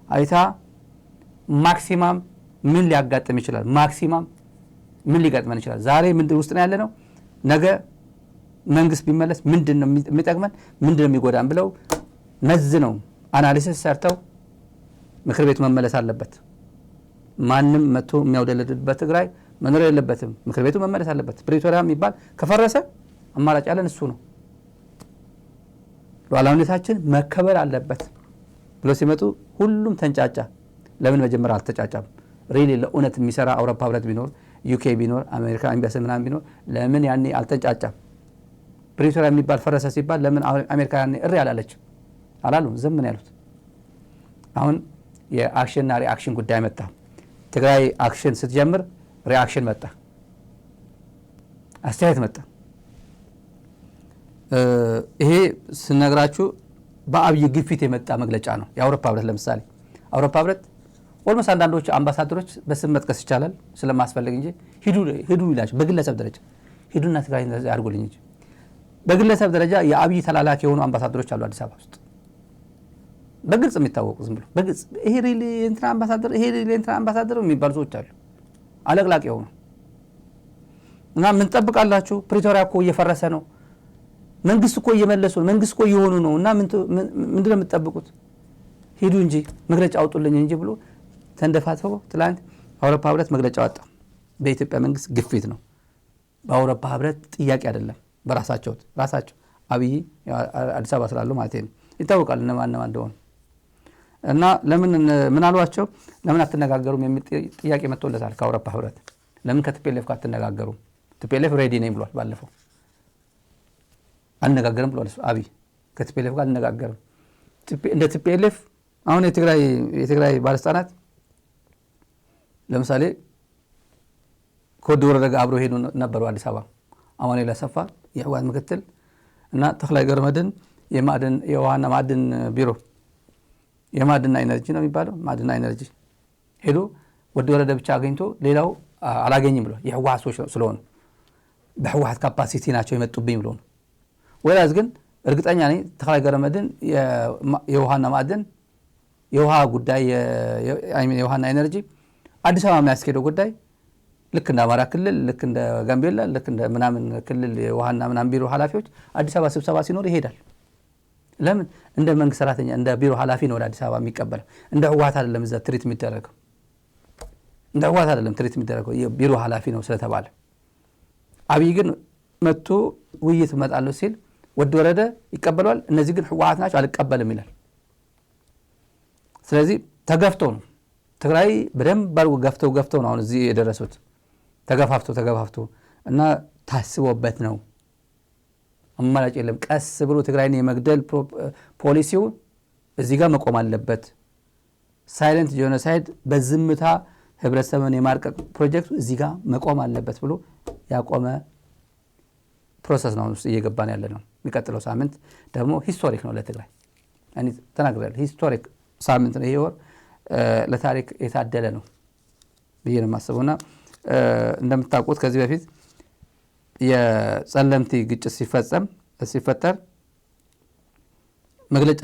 አይታ ማክሲማም ምን ሊያጋጥም ይችላል፣ ማክሲማም ምን ሊገጥመን ይችላል፣ ዛሬ ምን ውስጥ ነው ያለነው፣ ነገ መንግስት ቢመለስ ምንድነው የሚጠቅመን ምንድነው የሚጎዳን ብለው መዝነው አናሊሲስ ሰርተው ምክር ቤቱ መመለስ አለበት። ማንም መጥቶ የሚያውደለድበት ትግራይ መኖር የለበትም። ምክር ቤቱ መመለስ አለበት። ፕሪቶሪያ የሚባል ከፈረሰ አማራጭ ያለን እሱ ነው። ሉዓላዊነታችን መከበር አለበት ብሎ ሲመጡ ሁሉም ተንጫጫ። ለምን መጀመሪያ አልተጫጫም? ሪሊ ለእውነት የሚሰራ አውሮፓ ህብረት ቢኖር ዩኬ ቢኖር አሜሪካ ኤምባሲ ምናምን ቢኖር ለምን ያኔ አልተንጫጫም? ፕሪቶሪያ የሚባል ፈረሰ ሲባል ለምን አሜሪካ ያኔ እሪ አላለችም? አላሉም፣ ዝም ነው ያሉት። አሁን የአክሽንና ሪአክሽን ጉዳይ መጣ። ትግራይ አክሽን ስትጀምር ሪአክሽን መጣ፣ አስተያየት መጣ። ይሄ ስነግራችሁ በአብይ ግፊት የመጣ መግለጫ ነው። የአውሮፓ ህብረት ለምሳሌ አውሮፓ ህብረት ኦልሞስት አንዳንዶች አምባሳደሮች በስም መጥቀስ ይቻላል ስለማስፈልግ እንጂ ሂዱ ይላቸው በግለሰብ ደረጃ ሂዱና ትግራይ ያድርጉልኝ እንጂ በግለሰብ ደረጃ የአብይ ተላላኪ የሆኑ አምባሳደሮች አሉ አዲስ አበባ ውስጥ በግልጽ የሚታወቁ ዝም ብሎ በግልጽ ይሄ ሪሊ እንትና አምባሳደር ይሄ ሪሊ እንትና አምባሳደር የሚባሉ ሰዎች አሉ አለቅላቂ የሆኑ እና ምን ጠብቃላችሁ? ፕሪቶሪያ እኮ እየፈረሰ ነው። መንግስት እኮ እየመለሱ ነው። መንግስት እኮ እየሆኑ ነው እና ምንድነው የምትጠብቁት? ሂዱ እንጂ መግለጫ አውጡልኝ እንጂ ብሎ ተንደፋተው ትላንት አውሮፓ ህብረት መግለጫ ወጣ። በኢትዮጵያ መንግስት ግፊት ነው። በአውሮፓ ህብረት ጥያቄ አይደለም። በራሳቸው አብይ አዲስ አበባ ስላሉ ማለት ነው ይታወቃል እነማን እንደሆኑ እና ለምን ምን አሏቸው? ለምን አትነጋገሩም የሚል ጥያቄ መጥቶለታል ከአውሮፓ ህብረት። ለምን ከቲፒኤልኤፍ ጋር አትነጋገሩም? ቲፒኤልኤፍ ሬዲ ነኝ ብሏል። ባለፈው አልነጋገርም ብሏል አብይ ከቲፒኤልኤፍ ጋር አልነጋገርም። እንደ ቲፒኤልኤፍ አሁን የትግራይ ባለስልጣናት ለምሳሌ ከወዲ ወረዳ ጋር አብረው ሄዱ ነበሩ አዲስ አበባ። አማኑኤል አሰፋ የህወሓት ምክትል እና ተክላይ ገብረመድህን የውሃና ማዕድን ቢሮ የማዕድንና ኢነርጂ ነው የሚባለው ማዕድንና ኢነርጂ ሄዶ ወዲ ወረዳ ብቻ አገኝቶ ሌላው አላገኝም ብሏል። የህወሓት ሰዎች ስለሆኑ በህወሓት ካፓሲቲ ናቸው የመጡብኝ ብሎ ነው። ወላዝ ግን እርግጠኛ ነኝ ተክላይ ገብረመድህን የውሃና ማዕድን የውሃ ጉዳይ የውሃና ኢነርጂ አዲስ አበባ የሚያስኬደው ጉዳይ ልክ እንደ አማራ ክልል ልክ እንደ ጋምቤላ ልክ እንደ ምናምን ክልል የውሃና ምናምን ቢሮ ኃላፊዎች አዲስ አበባ ስብሰባ ሲኖር ይሄዳል። ለምን? እንደ መንግስት ሰራተኛ እንደ ቢሮ ኃላፊ ነው ወደ አዲስ አበባ የሚቀበለው። እንደ ህወሓት አይደለም እዛ ትሪት የሚደረገው። እንደ ህወሓት አይደለም ትሪት የሚደረገው የቢሮ ኃላፊ ነው ስለተባለ። አብይ ግን መጥቶ ውይይት እመጣለሁ ሲል ወዲ ወረደ ይቀበለዋል። እነዚህ ግን ህወሓት ናቸው አልቀበልም ይላል። ስለዚህ ተገፍተው ነው ትግራይ በደንብ ባርጎ ገፍተው ነው አሁን እዚህ የደረሱት። ተገፋፍቶ እና ታስቦበት ነው። አማራጭ የለም። ቀስ ብሎ ትግራይን የመግደል ፖሊሲው እዚህ ጋር መቆም አለበት። ሳይለንት ጄኖሳይድ በዝምታ ህብረተሰብን የማርቀቅ ፕሮጀክቱ እዚህ ጋር መቆም አለበት ብሎ ያቆመ ፕሮሰስ ነው ውስጥ እየገባን ያለ ነው። የሚቀጥለው ሳምንት ደግሞ ሂስቶሪክ ነው ለትግራይ። እኔ ተናግሬያለሁ። ሂስቶሪክ ሳምንት ነው። ይሄ ወር ለታሪክ የታደለ ነው ብዬ ነው የማስበውና እንደምታውቁት ከዚህ በፊት የጸለምቲ ግጭት ሲፈጠር መግለጫ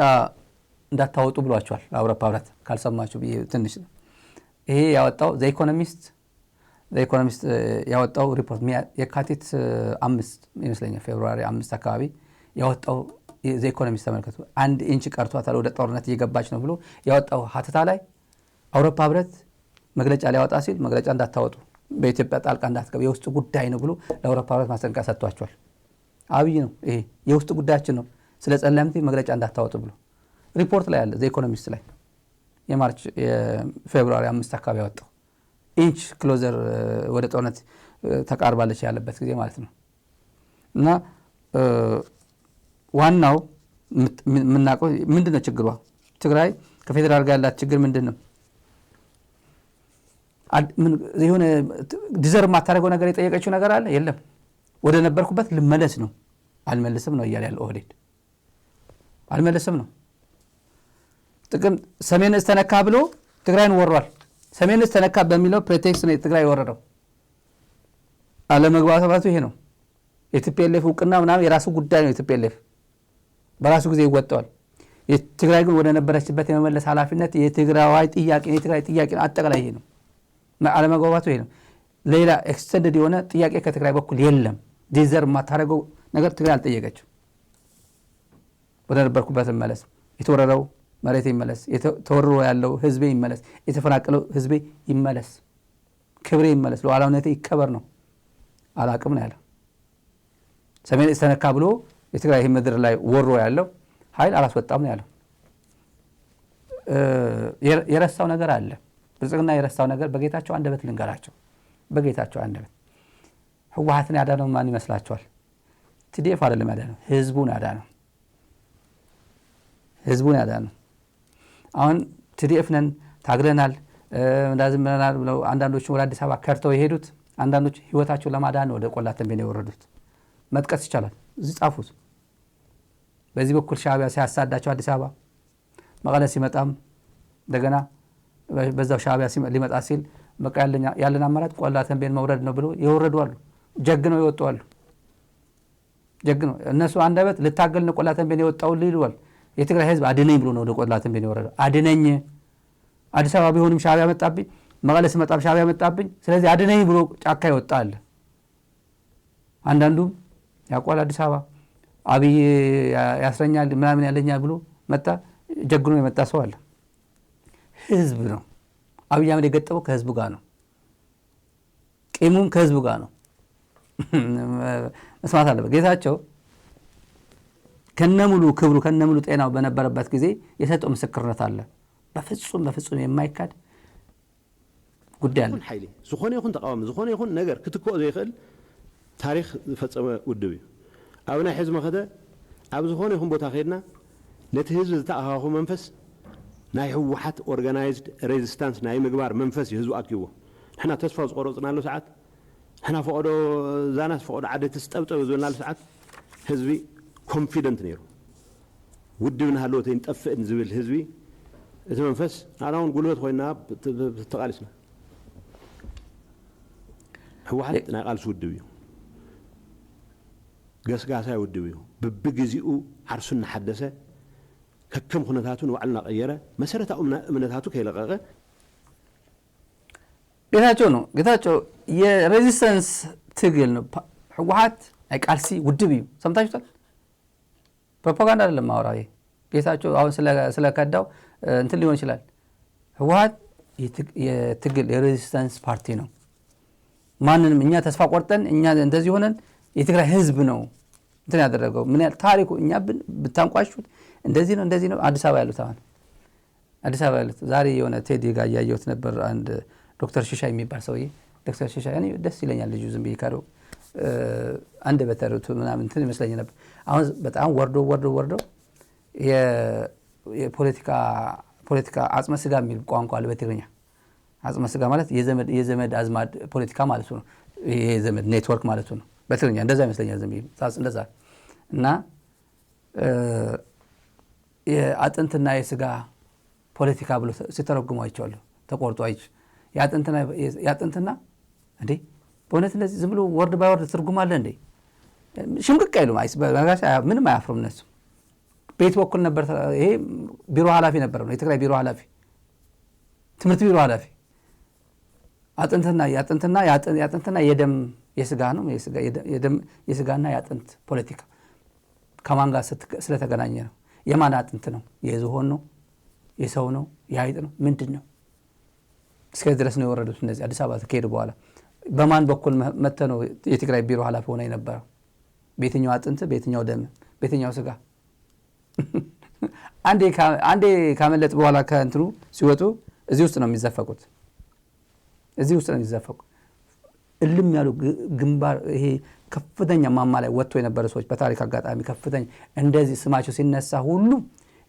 እንዳታወጡ ብሏቸዋል አውሮፓ ህብረት። ካልሰማችሁ ብዬ ትንሽ ይሄ ያወጣው ዘ ኢኮኖሚስት ያወጣው ሪፖርት የካቲት 5 ይመስለኛል ፌብሩዋሪ 5 አካባቢ ያወጣው ዘ ኢኮኖሚስት ተመልከቱ። 1 ኢንች ቀርቷታል ወደ ጦርነት እየገባች ነው ብሎ ያወጣው ሀተታ ላይ አውሮፓ ህብረት መግለጫ ሊያወጣ ሲል መግለጫ እንዳታወጡ በኢትዮጵያ ጣልቃ እንዳትገቡ የውስጥ ጉዳይ ነው ብሎ ለአውሮፓ ህብረት ማስጠንቀቂያ ሰጥቷቸዋል። አብይ ነው ይሄ የውስጥ ጉዳያችን ነው ስለ ጸለምቲ መግለጫ እንዳታወጡ ብሎ ሪፖርት ላይ አለ ዘ ኢኮኖሚስት ላይ የፌብሩዋሪ 5 አካባቢ ያወጣው ኢንች ክሎዘር ወደ ጦርነት ተቃርባለች ያለበት ጊዜ ማለት ነው። እና ዋናው ምናቀው ምንድነው ችግሯ? ትግራይ ከፌደራል ጋር ያላት ችግር ምንድነው? የሆነ ዲዘርቭ ማታረገው ነገር የጠየቀችው ነገር አለ? የለም። ወደ ነበርኩበት ልመለስ ነው። አልመለስም ነው እያለ ያለው ኦህዴድ አልመለስም ነው። ጥቅም ሰሜን እስተነካ ብሎ ትግራይን ወሯል። ሰሜን እስተነካ በሚለው ፕሬቴክስት ነው ትግራይ ወረደው። አለመግባባቱ ይሄ ነው። የቲፒኤልኤፍ እውቅና ምናምን የራሱ ጉዳይ ነው። የቲፒኤልኤፍ በራሱ ጊዜ ይወጣዋል። የትግራይ ግን ወደ ነበረችበት የመመለስ ኃላፊነት የትግራይ ጥያቄ አጠቃላይ ይሄ ነው። አለመግባባቱ ይሄ ነው። ሌላ ኤክስቴንድድ የሆነ ጥያቄ ከትግራይ በኩል የለም። ዲዘርቭ ማታረገው ነገር ትግራይ አልጠየቀችው። ወደ ነበርኩበት መለስ፣ የተወረረው መሬት ይመለስ፣ ተወርሮ ያለው ህዝቤ ይመለስ፣ የተፈናቀለው ህዝቤ ይመለስ፣ ክብሬ ይመለስ፣ ሉዓላዊነቴ ይከበር ነው። አላቅም ነው ያለው። ሰሜን እስተነካ ብሎ የትግራይ ምድር ላይ ወሮ ያለው ኃይል አላስወጣም ነው ያለው። የረሳው ነገር አለ። ብልጽግና የረሳው ነገር በጌታቸው አንደበት ልንገራቸው። በጌታቸው አንደበት ህወሓትን ያዳነው ማን ይመስላችኋል? ቲዲኤፍ አይደለም ያዳነው፣ ህዝቡን ያዳነው። ህዝቡን ያዳነው። አሁን ቲዲኤፍ ነን ታግለናል እንዳዝመናል ብለው አንዳንዶቹ ወደ አዲስ አበባ ከርተው የሄዱት አንዳንዶች ህይወታቸው ለማዳን ወደ ቆላ ተንቤን የወረዱት መጥቀስ ይቻላል። እዚህ ጻፉት። በዚህ በኩል ሻዕቢያ ሲያሳዳቸው አዲስ አበባ መቀለ ሲመጣም እንደገና በዛው ሻዕቢያ ሊመጣ ሲል በቃ ያለን አማራጭ ቆላ ተንቤን መውረድ ነው ብሎ የወረዱ አሉ። ጀግነው ይወጡ አሉ። ጀግነው እነሱ አንደበት ልታገል ነው ቆላ ተንቤን የወጣው ይሉዋል። የትግራይ ህዝብ አድነኝ ብሎ ነው ወደ ቆላ ተንቤን የወረደው። አድነኝ አዲስ አበባ ቢሆንም ሻዕቢያ መጣብኝ፣ መቀለ ሲመጣም ሻዕቢያ መጣብኝ፣ ስለዚህ አድነኝ ብሎ ጫካ ይወጣል። አንዳንዱም ያቋል አዲስ አበባ አብይ ያስረኛል ምናምን ያለኛል ብሎ መጣ። ጀግኖ የመጣ ሰው አለ። ህዝብ ነው አብይ አህመድ የገጠመው ከህዝቡ ጋር ነው። ቂሙም ከህዝቡ ጋር ነው። መስማት አለበት። ጌታቸው ከነሙሉ ክብሩ ከነሙሉ ጤናው በነበረበት ጊዜ የሰጠው ምስክርነት አለ። በፍጹም የማይካድ ጉዳይ አለ። ኃይሌ ዝኾነ ይኹን ተቃዋሚ ዝኾነ ይኹን ነገር ክትኮ ዘይኽእል ታሪክ ዝፈጸመ ውድብ እዩ። ኣብ ናይ ሕዝቢ መኸደ ኣብ ዝኾነ ይኹን ቦታ ኸይድና ነቲ ህዝቢ ዝተኣኻኹ መንፈስ ናይ ህወሓት ኦርጋናይዝድ ሬዚስታንስ ናይ ምግባር መንፈስ እዩ ህዝቢ ኣኪዎ። ንሕና ተስፋ ዝቆረፅናሉ ሰዓት ንሕና ፈቕዶ ዛናስ ፈቕዶ ዓዲ ትስጠብጠብ ዝብልናሉ ሰዓት ህዝቢ ኮንፊደንት ነይሩ። ውድብ ናሃለወ ይንጠፍእን ዝብል ህዝቢ እቲ መንፈስ ኣና እውን ጉልበት ኮይና ተቓሊስና። ህወሓት ናይ ቃልሲ ውድብ እዩ፣ ገስጋሳይ ውድብ እዩ። ብቢግዚኡ ዓርሱ እናሓደሰ ከከም ኩነታቱ ንባዕሉ እናቀየረ መሰረታዊ እምነታቱ ከይለቀቀ ጌታቸው ነው። ጌታቸው የሬዚስተንስ ትግል ነው። ህወሓት ናይ ቃልሲ ውድብ እዩ። ሰምታችሁታል። ፕሮፓጋንዳ አይደለም ማውራው። ጌታቸው አሁን ስለከዳው እንትን ሊሆን ይችላል። ህወሓት የትግል የሬዚስተንስ ፓርቲ ነው። ማንንም እኛ ተስፋ ቆርጠን እኛ እንደዚህ ሆነን የትግራይ ህዝብ ነው እንትን ያደረገው። ምን ያህል ታሪኩ እኛ ብታንቋሹት እንደዚህ ነው አዲስ አበባ ያሉት አሁን አዲስ አበባ ያሉት ዛሬ የሆነ ቴዲ ጋር ያያየሁት ነበር። አንድ ዶክተር ሽሻይ የሚባል ሰውዬ ዶክተር ሽሻይ እኔ ደስ ይለኛል ልጁ ዝም ብዬ ካለው አንድ በተሩት ምናምን እንትን ይመስለኝ ነበር። አሁን በጣም ወርዶ የፖለቲካ አጽመ ስጋ የሚል ቋንቋ አለ በትግርኛ። አጽመ ስጋ ማለት የዘመድ አዝማድ ፖለቲካ ማለት ነው። የዘመድ ኔትወርክ ማለት ነው በትግርኛ። እንደዛ ይመስለኛል ዝም ብዬ እንደዛ እና የአጥንትና የስጋ ፖለቲካ ብሎ ሲተረጉሙ አይቻለሁ። ተቆርጦ አይች ያጥንትና እንዴ በእውነት እንደዚህ ዝም ብሎ ወርድ ባይ ወርድ ትርጉም አለ እንዴ? ሽምቅቅ አይሉም። ምንም አያፍሩም እነሱ። ቤት በኩል ነበር። ይሄ ቢሮ ኃላፊ ነበር ነው የትግራይ ቢሮ ኃላፊ፣ ትምህርት ቢሮ ኃላፊ። ያጥንትና የደም የስጋ ነው የስጋና ያጥንት ፖለቲካ ከማን ጋር ስለተገናኘ ነው? የማን አጥንት ነው? የዝሆን ነው? የሰው ነው? የአይጥ ነው? ምንድን ነው? እስከዚህ ድረስ ነው የወረዱት እነዚህ አዲስ አበባ ከሄዱ በኋላ። በማን በኩል መጥተ ነው የትግራይ ቢሮ ኃላፊ ሆነ የነበረው? በየትኛው አጥንት፣ በየትኛው ደም፣ በየትኛው ስጋ? አንዴ ካመለጥ በኋላ ከእንትኑ ሲወጡ እዚህ ውስጥ ነው የሚዘፈቁት። እልም ያሉ ግንባር ይሄ ከፍተኛ ማማ ላይ ወጥቶ የነበረ ሰዎች በታሪክ አጋጣሚ ከፍተኛ እንደዚህ ስማቸው ሲነሳ ሁሉ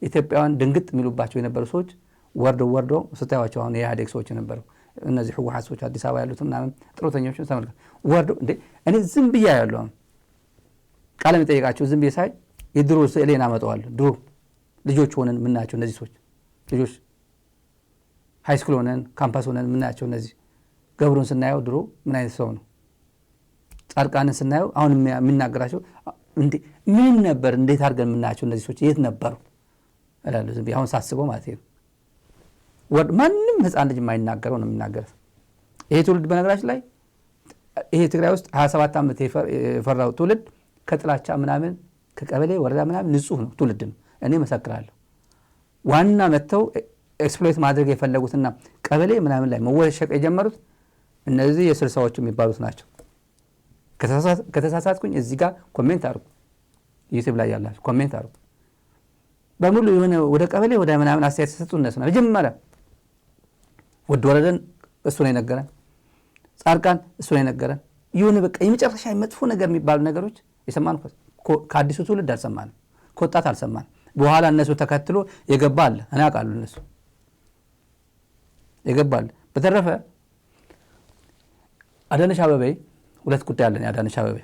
ኢትዮጵያውያን ድንግጥ የሚሉባቸው የነበሩ ሰዎች ወርደው ስታዩዋቸው አሁን የኢህአዴግ ሰዎች ነበሩ። እነዚህ ህወሓት ሰዎች አዲስ አበባ ያሉት ምናምን ጥሩተኞች ተመልከቱ። ወርደው እንዴ እኔ ዝም ብዬ ያለው ቃል የሚጠይቃቸው ዝም ብዬ ሳይ የድሮ ስዕሌን አመጣዋለሁ። ድሮ ልጆች ሆነን ምናያቸው እነዚህ ሰዎች ልጆች ሃይስኩል ሆነን ካምፓስ ሆነን ምናያቸው እነዚህ ገብሩን ስናየው ድሮ ምን አይነት ሰው ነው? ጻድቃንን ስናየው አሁን የሚናገራቸው ምን ነበር? እንዴት አድርገን የምናያቸው እነዚህ ሰዎች የት ነበሩ እላለሁ ዝም ብዬ አሁን ሳስበው ማለት ነው። ማንም ህፃን ልጅ የማይናገረው ነው የሚናገረው ይሄ ትውልድ። በነገራችን ላይ ይሄ ትግራይ ውስጥ 27 ዓመት የፈራው ትውልድ ከጥላቻ ምናምን ከቀበሌ ወረዳ ምናምን ንጹህ ነው ትውልድ ነው እኔ መሰክራለሁ ዋና መተው ኤክስፕሎይት ማድረግ የፈለጉትና ቀበሌ ምናምን ላይ መወሸቅ የጀመሩት እነዚህ የ60ዎቹ የሚባሉት ናቸው ከተሳሳትኩኝ እዚህ ጋር ኮሜንት አድርጉ ዩቲዩብ ላይ ያላችሁ ኮሜንት አድርጉ በሙሉ የሆነ ወደ ቀበሌ ወደ ምናምን አስተያየት ተሰጡ እነሱ ነው መጀመሪያ ወደ ወረደን እሱ ነው የነገረን ጻርቃን እሱ ነው የነገረን ይሁን በቃ የመጨረሻ መጥፎ ነገር የሚባሉ ነገሮች የሰማን ከአዲሱ ትውልድ አልሰማን ከወጣት አልሰማን በኋላ እነሱ ተከትሎ የገባል እኔ አውቃለሁ እነሱ የገባል በተረፈ አዳነች አበቤ ሁለት ጉዳይ አለን አዳነች አበቤ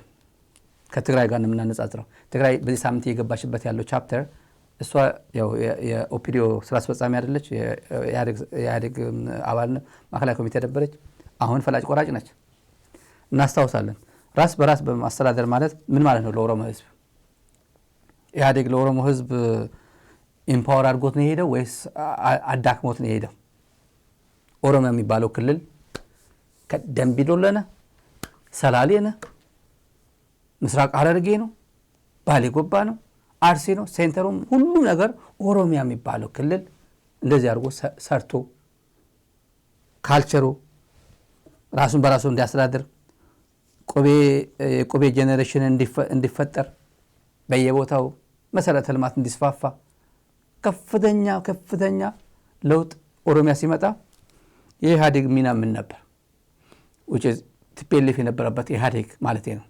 ከትግራይ ጋር እናነጻጽረው ትግራይ በዚህ ሳምንት የገባችበት ያለው ቻፕተር እሷ ያው የኦፒዲዮ ስራ አስፈጻሚ አይደለች የኢህአዴግ አባል ማዕከላዊ ኮሚቴ ነበረች አሁን ፈላጭ ቆራጭ ነች እናስታውሳለን ራስ በራስ በማስተዳደር ማለት ምን ማለት ነው ለኦሮሞ ህዝብ ኢህአዴግ ለኦሮሞ ህዝብ ኢምፓወር አድርጎት ነው የሄደው ወይስ አዳክሞት ነው የሄደው ኦሮሞ የሚባለው ክልል ከደምቢዶሎ ነው ሰላሌ ነው ምስራቅ ሐረርጌ ነው ባሌ ጎባ ነው አርሲ ነው ሴንተሩም ሁሉ ነገር ኦሮሚያ የሚባለው ክልል እንደዚህ አድርጎ ሰርቶ ካልቸሩ ራሱን በራሱ እንዲያስተዳድር ቆቤ ጄኔሬሽን እንዲፈጠር በየቦታው መሰረተ ልማት እንዲስፋፋ ከፍተኛ ለውጥ ኦሮሚያ ሲመጣ የኢህአዴግ ሚና ምን ነበር which is TPLF የነበረበት ኢህአዴግ ማለት ነው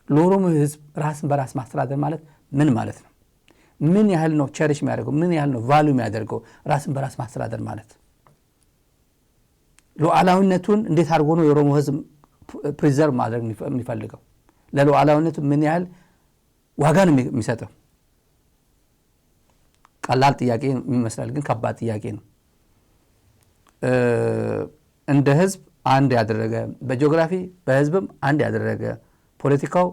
ለኦሮሞ ህዝብ ራስን በራስ ማስተዳደር ማለት ምን ማለት ነው ምን ያህል ነው ቸሪሽ የሚያደርገው ምን ያህል ነው ቫልዩ የሚያደርገው ራስን በራስ ማስተዳደር ማለት ሉዓላዊነቱን እንዴት አድርጎ ነው የኦሮሞ ህዝብ ፕሪዘርቭ ማድረግ የሚፈልገው ለሉዓላዊነቱ ምን ያህል ዋጋ ነው የሚሰጠው ቀላል ጥያቄ ይመስላል ግን ከባድ ጥያቄ ነው እንደ ህዝብ አንድ ያደረገ በጂኦግራፊ በህዝብም አንድ ያደረገ ፖለቲካው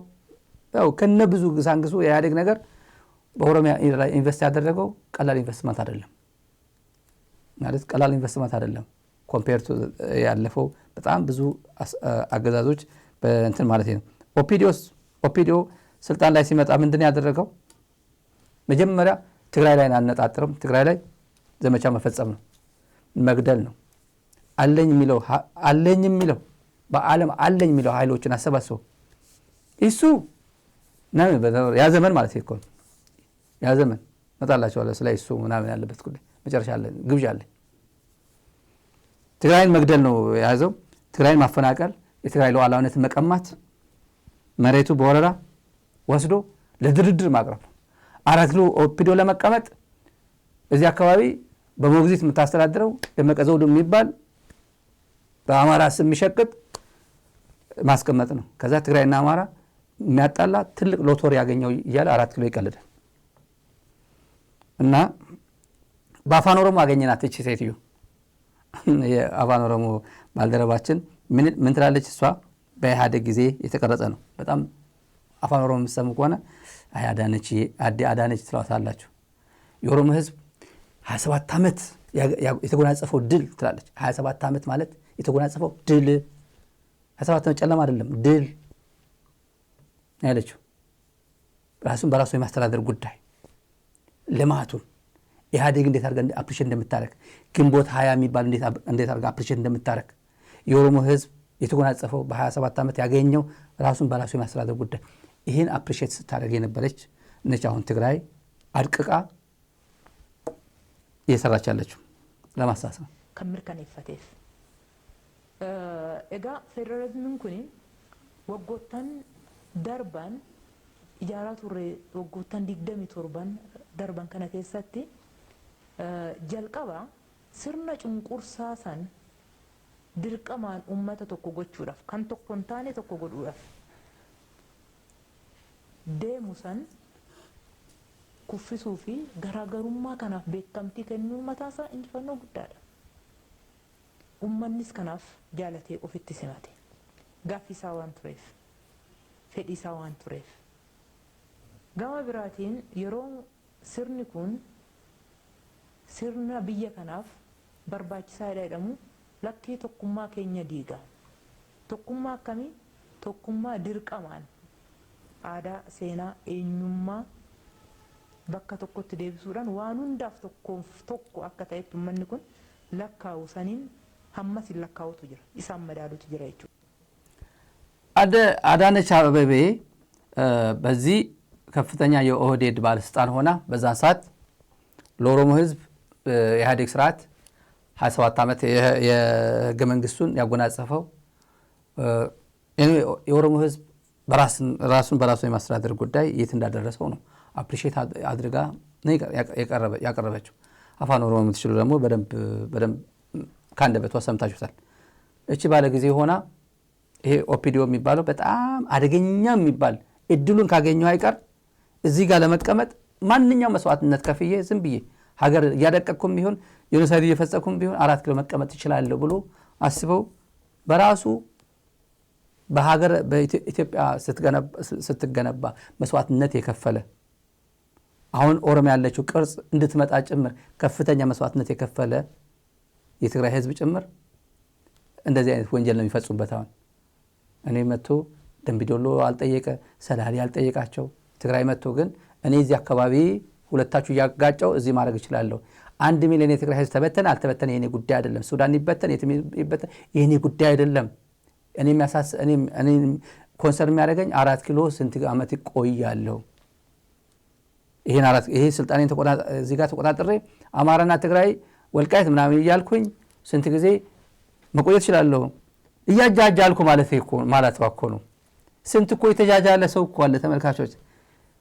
ያው ከነ ብዙ ግሳንግሱ የኢህአዴግ ነገር በኦሮሚያ ላይ ኢንቨስት ያደረገው ቀላል ኢንቨስትመንት አይደለም ማለት ቀላል ኢንቨስትመንት አይደለም ኮምፔር ቱ ያለፈው በጣም ብዙ አገዛዞች በእንትን ማለት ነው ኦፒዲዮ ስልጣን ላይ ሲመጣ ምንድነው ያደረገው መጀመሪያ ትግራይ ላይ አነጣጥረም ትግራይ ላይ ዘመቻ መፈጸም ነው መግደል ነው አለኝ የሚለው በአለም አለኝ የሚለው ኃይሎችን አሰባስቦ እሱ ነው ያ ዘመን ማለት ይኮን ያ ዘመን መጣላቸው አለ ስለ እሱ ምናምን ያለበት ጉዳይ መጨረሻ አለ ግብዣ አለ ትግራይን መግደል ነው ያዘው ትግራይን ማፈናቀል የትግራይ ሉዓላዊነት መቀማት መሬቱ በወረራ ወስዶ ለድርድር ማቅረብ አራትሎ ኦፒዲዮ ለመቀመጥ እዚህ አካባቢ በሞግዚት የምታስተዳድረው ደመቀ ዘውዱ የሚባል በአማራ ስም የሚሸቅጥ ማስቀመጥ ነው ከዛ ትግራይና አማራ የሚያጣላ ትልቅ ሎተሪ ያገኘው ይያል 4 ኪሎ ይቀልዳል እና በአፋን ኦሮሞ አገኘናት እቺ ሴትዮ የአፋን ኦሮሞ ባልደረባችን ምን ትላለች እሷ በኢህአዴግ ጊዜ የተቀረጸ ነው በጣም አፋን ኦሮሞ ምሰሙ ከሆነ አዳነች ትላታላችሁ የኦሮሞ ህዝብ 27 ዓመት የተጎናጸፈው ድል ትላለች 27 ዓመት ማለት የተጎናጸፈው ድል 27 ዓመት ጨለማ አይደለም ድል ያለችው ራሱን በራሱ የማስተዳደር ጉዳይ ለማቱን ኢህአዴግ እንዴት አድርጋ አፕሪሺየት እንደምታረክ ግንቦት 20 የሚባል እንዴት አድርጋ አፕሪሺየት እንደምታረክ የኦሮሞ ህዝብ የተጎናጸፈው በ27 ዓመት ያገኘው ራሱን በራሱ የማስተዳደር ጉዳይ ይሄን አፕሪሺየት ስታደርግ የነበረች ነች አሁን ትግራይ አድቅቃ እየሰራች ያለችው ለማሳሰብ ከምርከኔፈቴፍ ኤጋ ፌደራሊዝምን ኩኒ ወጎተን ደርባን ኢጃራ ቱሬ ወጎተን ዲግደሚ ቶርባን ደርባን ከነ keessatti jalqaba sirna cunqursaasan dirqamaan ummata tokko gochuudhaaf kan tokkon taane tokko godhuudhaaf deemusan kuffisuu fi garaagarummaa kanaaf beekamtii kennuu mataasaa injifannoo guddaadha. Ummannis kanaaf jaalatee ofitti simate gaaffisaa waan tureef fedhiisaa waan tureef gama biraatiin yeroo sirni kun sirna biyya kanaaf barbaachisaa jedhamu lakkii tokkummaa keenya diiga tokkummaa akkamii tokkummaa dirqamaan aadaa seenaa eenyummaa bakka tokkotti deebisuudhaan waan hundaaf tokko akka ta'etti uummanni kun lakkaa'u saniin hammas lakkaa'utu jira isaan madaalutu jira jechuudha. አዳነች አቤቤ በዚህ ከፍተኛ የኦህዴድ ባለስልጣን ሆና በዛን ሰዓት ለኦሮሞ ህዝብ የኢህአዴግ ስርዓት 27 ዓመት የህገ መንግስቱን ያጎናጸፈው የኦሮሞ ህዝብ ራሱን በራሱ የማስተዳደር ጉዳይ የት እንዳደረሰው ነው አፕሪሺየት አድርጋ ያቀረበችው። አፋን ኦሮሞ የምትችሉ ደግሞ በደንብ ካንደበቷ ሰምታችሁታል። እቺ ባለ ጊዜ ሆና ይሄ ኦፒዲዮ የሚባለው በጣም አደገኛ የሚባል እድሉን ካገኘው አይቀር እዚህ ጋር ለመቀመጥ ማንኛው መስዋዕትነት ከፍዬ ዝም ብዬ ሀገር ያደቀኩም ቢሆን ጄኖሳይድ እየፈጸኩም ቢሆን 4 ኪሎ መቀመጥ ይችላል ብሎ አስበው በራሱ በሀገር በኢትዮጵያ ስትገነባ መስዋዕትነት የከፈለ አሁን ኦሮሚያ ያለችው ቅርጽ እንድትመጣ ጭምር ከፍተኛ መስዋዕትነት የከፈለ የትግራይ ህዝብ ጭምር እንደዚህ አይነት ወንጀል ነው የሚፈጽሙበት። አሁን እኔ መጥቶ ደምቢዶሎ አልጠየቀ ሰላሊ አልጠየቃቸው ትግራይ መጥቶ ግን እኔ እዚህ አካባቢ ሁለታችሁ ያጋጫው እዚህ ማድረግ ይችላልው 1 ሚሊዮን የትግራይ ህዝብ ተበተነ አልተበተነ የኔ ጉዳይ አይደለም። ሱዳን ይበተን ይበተን የኔ ጉዳይ አይደለም። እኔ ኮንሰርን የሚያደርገኝ 4 ኪሎ ስንት ዓመት ይቆያለው ይሄ ስልጣኔን እዚህ ጋር ተቆጣጥሬ አማራና ትግራይ ወልቃይት ምናምን ይያልኩኝ ስንት ጊዜ መቆየት ይችላልው እያጃጃልኩ ማለት እኮ ነው። ስንት እኮ የተጃጃለ ሰው እኮ አለ ተመልካቾች።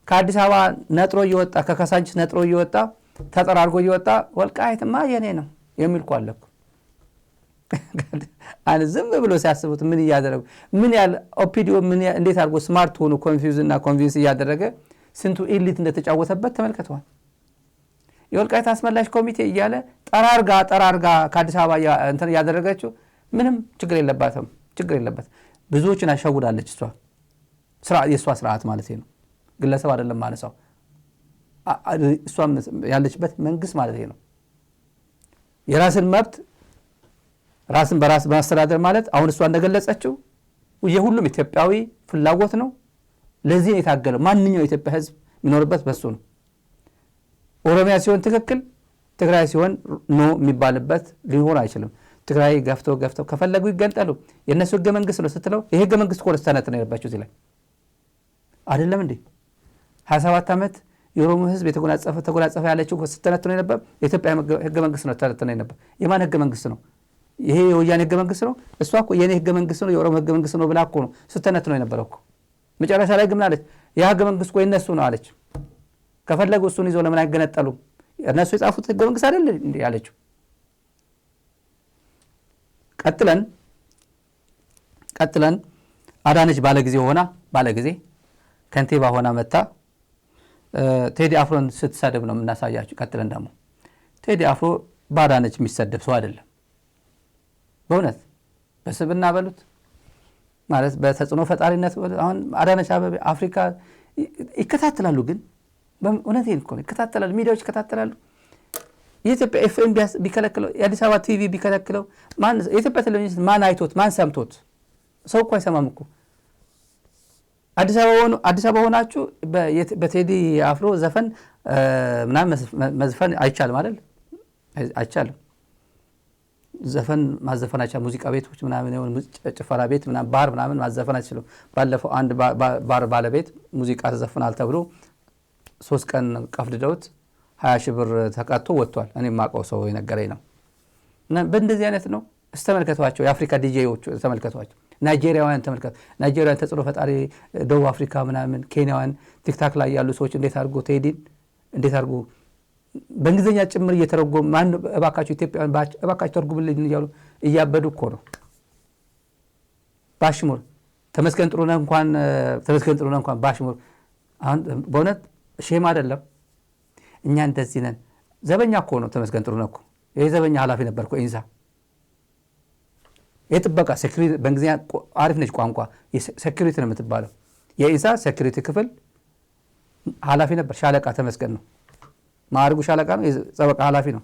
ከአዲስ አበባ ነጥሮ እየወጣ ከካሳንቺስ ነጥሮ እየወጣ ተጠራርጎ እየወጣ ወልቃይትማ የኔ ነው የሚል እኮ አለ እኮ። ዝም ብሎ ሲያስቡት ምን እያደረጉ ምን ያህል ኦፒዲዮ እንዴት አድርጎ ስማርት ሆኖ ኮንፊውዝ እያደረገ ስንቱ ኢሊት እንደተጫወተበት ተመልከቷል። የወልቃይት አስመላሽ ኮሚቴ እያለ ጠራርጋ ከአዲስ አበባ እንትን ያደረገችው ምንም ችግር የለባትም። ብዙዎችን አሸውዳለች እሷ የእሷ ስርዓት ማለት ነው። ግለሰብ አይደለም ማለሳው እሷ ያለችበት መንግስት ማለት ነው። የራስን መብት ራስን በራስ ማስተዳደር ማለት አሁን እሷ እንደገለጸችው የሁሉም ኢትዮጵያዊ ፍላጎት ነው። ለዚህ የታገለው ማንኛው ኢትዮጵያ ህዝብ የሚኖርበት በሱ ነው። ኦሮሚያ ሲሆን ትክክል፣ ትግራይ ሲሆን ኖ የሚባልበት ሊሆን አይችልም። ትግራይ ገፍተው ከፈለጉ ይገንጠሉ የነሱ ህገ መንግስት ነው ስትለው ይሄ ህገ መንግስት ኮርስተነት ነው ያለባቸው እዚህ ላይ አይደለም እንዴ? 27 ዓመት የኦሮሞ ህዝብ ተጎናጸፈ ያለችው ስትተነትነ ነበር። የኢትዮጵያ ህገ መንግስት ነው ተተነትነ ነበር። የማን ህገ መንግስት ነው? ይሄ የወያኔ ህገ መንግስት ነው። እሷ እኮ የኔ ህገ መንግስት ነው የኦሮሞ ህገ መንግስት ነው ብላ እኮ ነው ስትተነትነ የነበረው እኮ። መጨረሻ ላይ ግን አለች ያ ህገ መንግስት እኮ የነሱ ነው አለች። ከፈለጉ እሱን ይዘው ለምን አይገነጠሉም? እነሱ የጻፉት ህገ መንግስት አይደል እንዴ ያለችው። ቀጥለን አዳነች ባለጊዜ ከንቲባ ሆና መጣ ቴዲ አፍሮን ስትሰድብ ነው የምናሳያችሁ። ቀጥለን ደግሞ ቴዲ አፍሮ ባዳነች የሚሰደብ ሰው አይደለም። በእውነት በስብና በሉት ማለት በተጽዕኖ ፈጣሪነት አሁን አዳነች አቤቤ አፍሪካ ይከታተላሉ። ግን በእውነቴን እኮ ይከታተላሉ፣ ሚዲያዎች ይከታተላሉ። የኢትዮጵያ ኤፍኤም ቢከለክለው የአዲስ አበባ ቲቪ ቢከለክለው የኢትዮጵያ ቴሌቪዥን ማን አይቶት ማን ሰምቶት? ሰው እኮ አይሰማም እኮ። አዲስ አበባ ሆናችሁ በቴዲ አፍሮ ዘፈን ምናምን መዝፈን አይቻልም አይደል? አይቻልም። ዘፈን ማዘፈን አይቻልም። ሙዚቃ ቤቶች ምናምን ጭፈራ ቤት ምናምን ባር ምናምን ማዘፈን አይችልም። ባለፈው አንድ ባር ባለቤት ሙዚቃ ተዘፍናል ተብሎ 3 ቀን ቀፍድደውት 20 ሺህ ብር ተቀጥቶ ወጥቷል። እኔ ማቀው ሰው የነገረኝ ነው። እና በእንደዚህ አይነት ነው። ተመልከቷቸው፣ የአፍሪካ ዲጄዎች ተመልከቷቸው፣ ናይጄሪያውያን ተመልከቱ። ናይጄሪያውያን ተጽዕኖ ፈጣሪ ደቡብ አፍሪካ ምናምን ኬንያውያን ቲክታክ ላይ ያሉ ሰዎች እንዴት አድርጎ ቴዲን እንዴት አድርጎ በእንግሊዝኛ ጭምር እየተረጎሙ ማን እባካችሁ ኢትዮጵያውያን እባካችሁ ተርጉምልኝ እያሉ እያበዱ እኮ ነው። ባሽሙር ተመስገን ጥሩነህ እንኳን ባሽሙር አሁን በእውነት ሼም አይደለም። እኛ እንደዚህ ነን። ዘበኛ እኮ ነው ተመስገን ጥሩነህ እኮ ይሄ ዘበኛ ኃላፊ ነበር እኮ ኢንሳ የጥበቃ ሴኩሪቲ በእንግሊዝኛ አሪፍ ነች ቋንቋ ሴኩሪቲ ነው የምትባለው። የኢንሳ ሴኩሪቲ ክፍል ኃላፊ ነበር። ሻለቃ ተመስገን ነው ማዕረጉ፣ ሻለቃ ነው፣ የጸበቃ ኃላፊ ነው።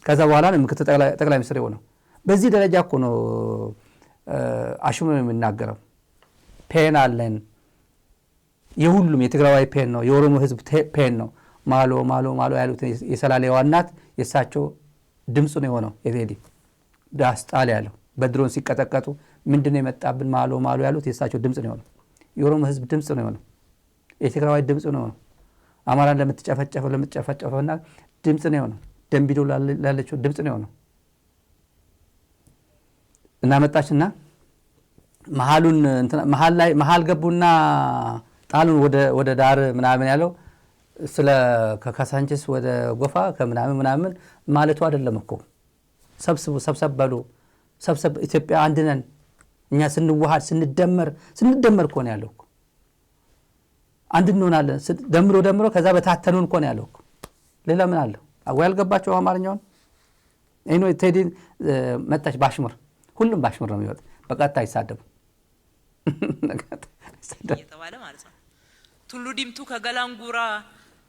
ከዛ በኋላ ነው ምክትል ጠቅላይ ሚኒስትር የሆነው። በዚህ ደረጃ እኮ ነው አሽሙር የሚናገረው። ፔን አለን የሁሉም የትግራዋይ ፔን ነው፣ የኦሮሞ ህዝብ ፔን ነው። ማሎ ማሎ ማሎ ያሉት የሰላሌዋ እናት የሳቸው ድምጽ ነው የሆነው። የቴዲ ዳስጣል ያለው በድሮን ሲቀጠቀጡ ምንድነው የመጣብን ማሎ ማሎ ያሉት የሳቸው ድምጽ ነው የሆነው። የኦሮሞ ህዝብ ድምጽ ነው የሆነው። የትግራዋይ ድምጽ ነው የሆነው። አማራን ለምትጨፈጨፈውና ድምጽ ነው የሆነው። ደምቢዶ ላለችው ድምጽ ነው የሆነው። እና መጣችና መሃል ገቡና ጣሉን ወደ ዳር ምናምን ያለው ስለ ከካሳንቺስ ወደ ጎፋ ከምናምን ማለቱ አይደለም እኮ። ሰብሰብ በሉ፣ ሰብሰብ ኢትዮጵያ አንድ ነን እኛ ስንዋሃድ ስንደመር እኮ ነው ያለው እኮ። አንድ እንሆናለን ደምሮ ከዛ በታተኑን እኮ ነው ያለው እኮ። ሌላ ምን አለው? ወይ አልገባቸው አማርኛውን። ቴዲ መጣች ባሽሙር፣ ሁሉም ባሽሙር ነው የሚወጣ። በቀጥታ ይሳደቡ እየተባለ ማለት ነው። ቱሉ ዲምቱ ከገላንጉራ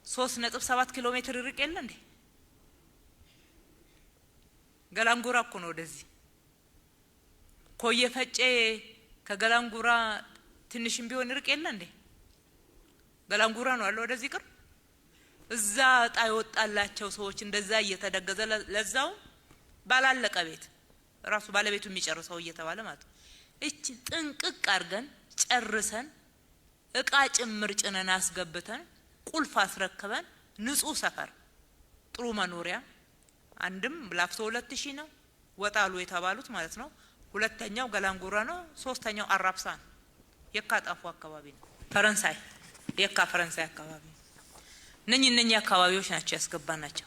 3.7 ኪሎ ሜትር ርቅ የለ እንዴ? ገላንጉራ እኮ ነው ወደዚህ። ኮየ ፈጬ ከገላንጉራ ትንሽም ቢሆን ርቅ የለ እንዴ? ገላንጉራ ነው አለ ወደዚህ ቅር። እዛ እጣ ይወጣላቸው ሰዎች እንደዛ እየተደገዘ ለዛው ባላለቀ ቤት ራሱ ባለቤቱ የሚጨርሰው እየተባለ ማለት ነው። እቺ ጥንቅቅ አርገን ጨርሰን እቃ ጭምር ጭነን አስገብተን ቁልፍ አስረክበን ንጹህ ሰፈር ጥሩ መኖሪያ አንድም ላፍቶ 2000 ነው ወጣሉ የተባሉት ማለት ነው። ሁለተኛው ገላንጉራ ነው። ሶስተኛው አራብሳ ነው። የካጣፉ አካባቢ ነው። ፈረንሳይ ፈረንሳይ አካባቢ እነኚህ አካባቢዎች ናቸው ያስገባናቸው።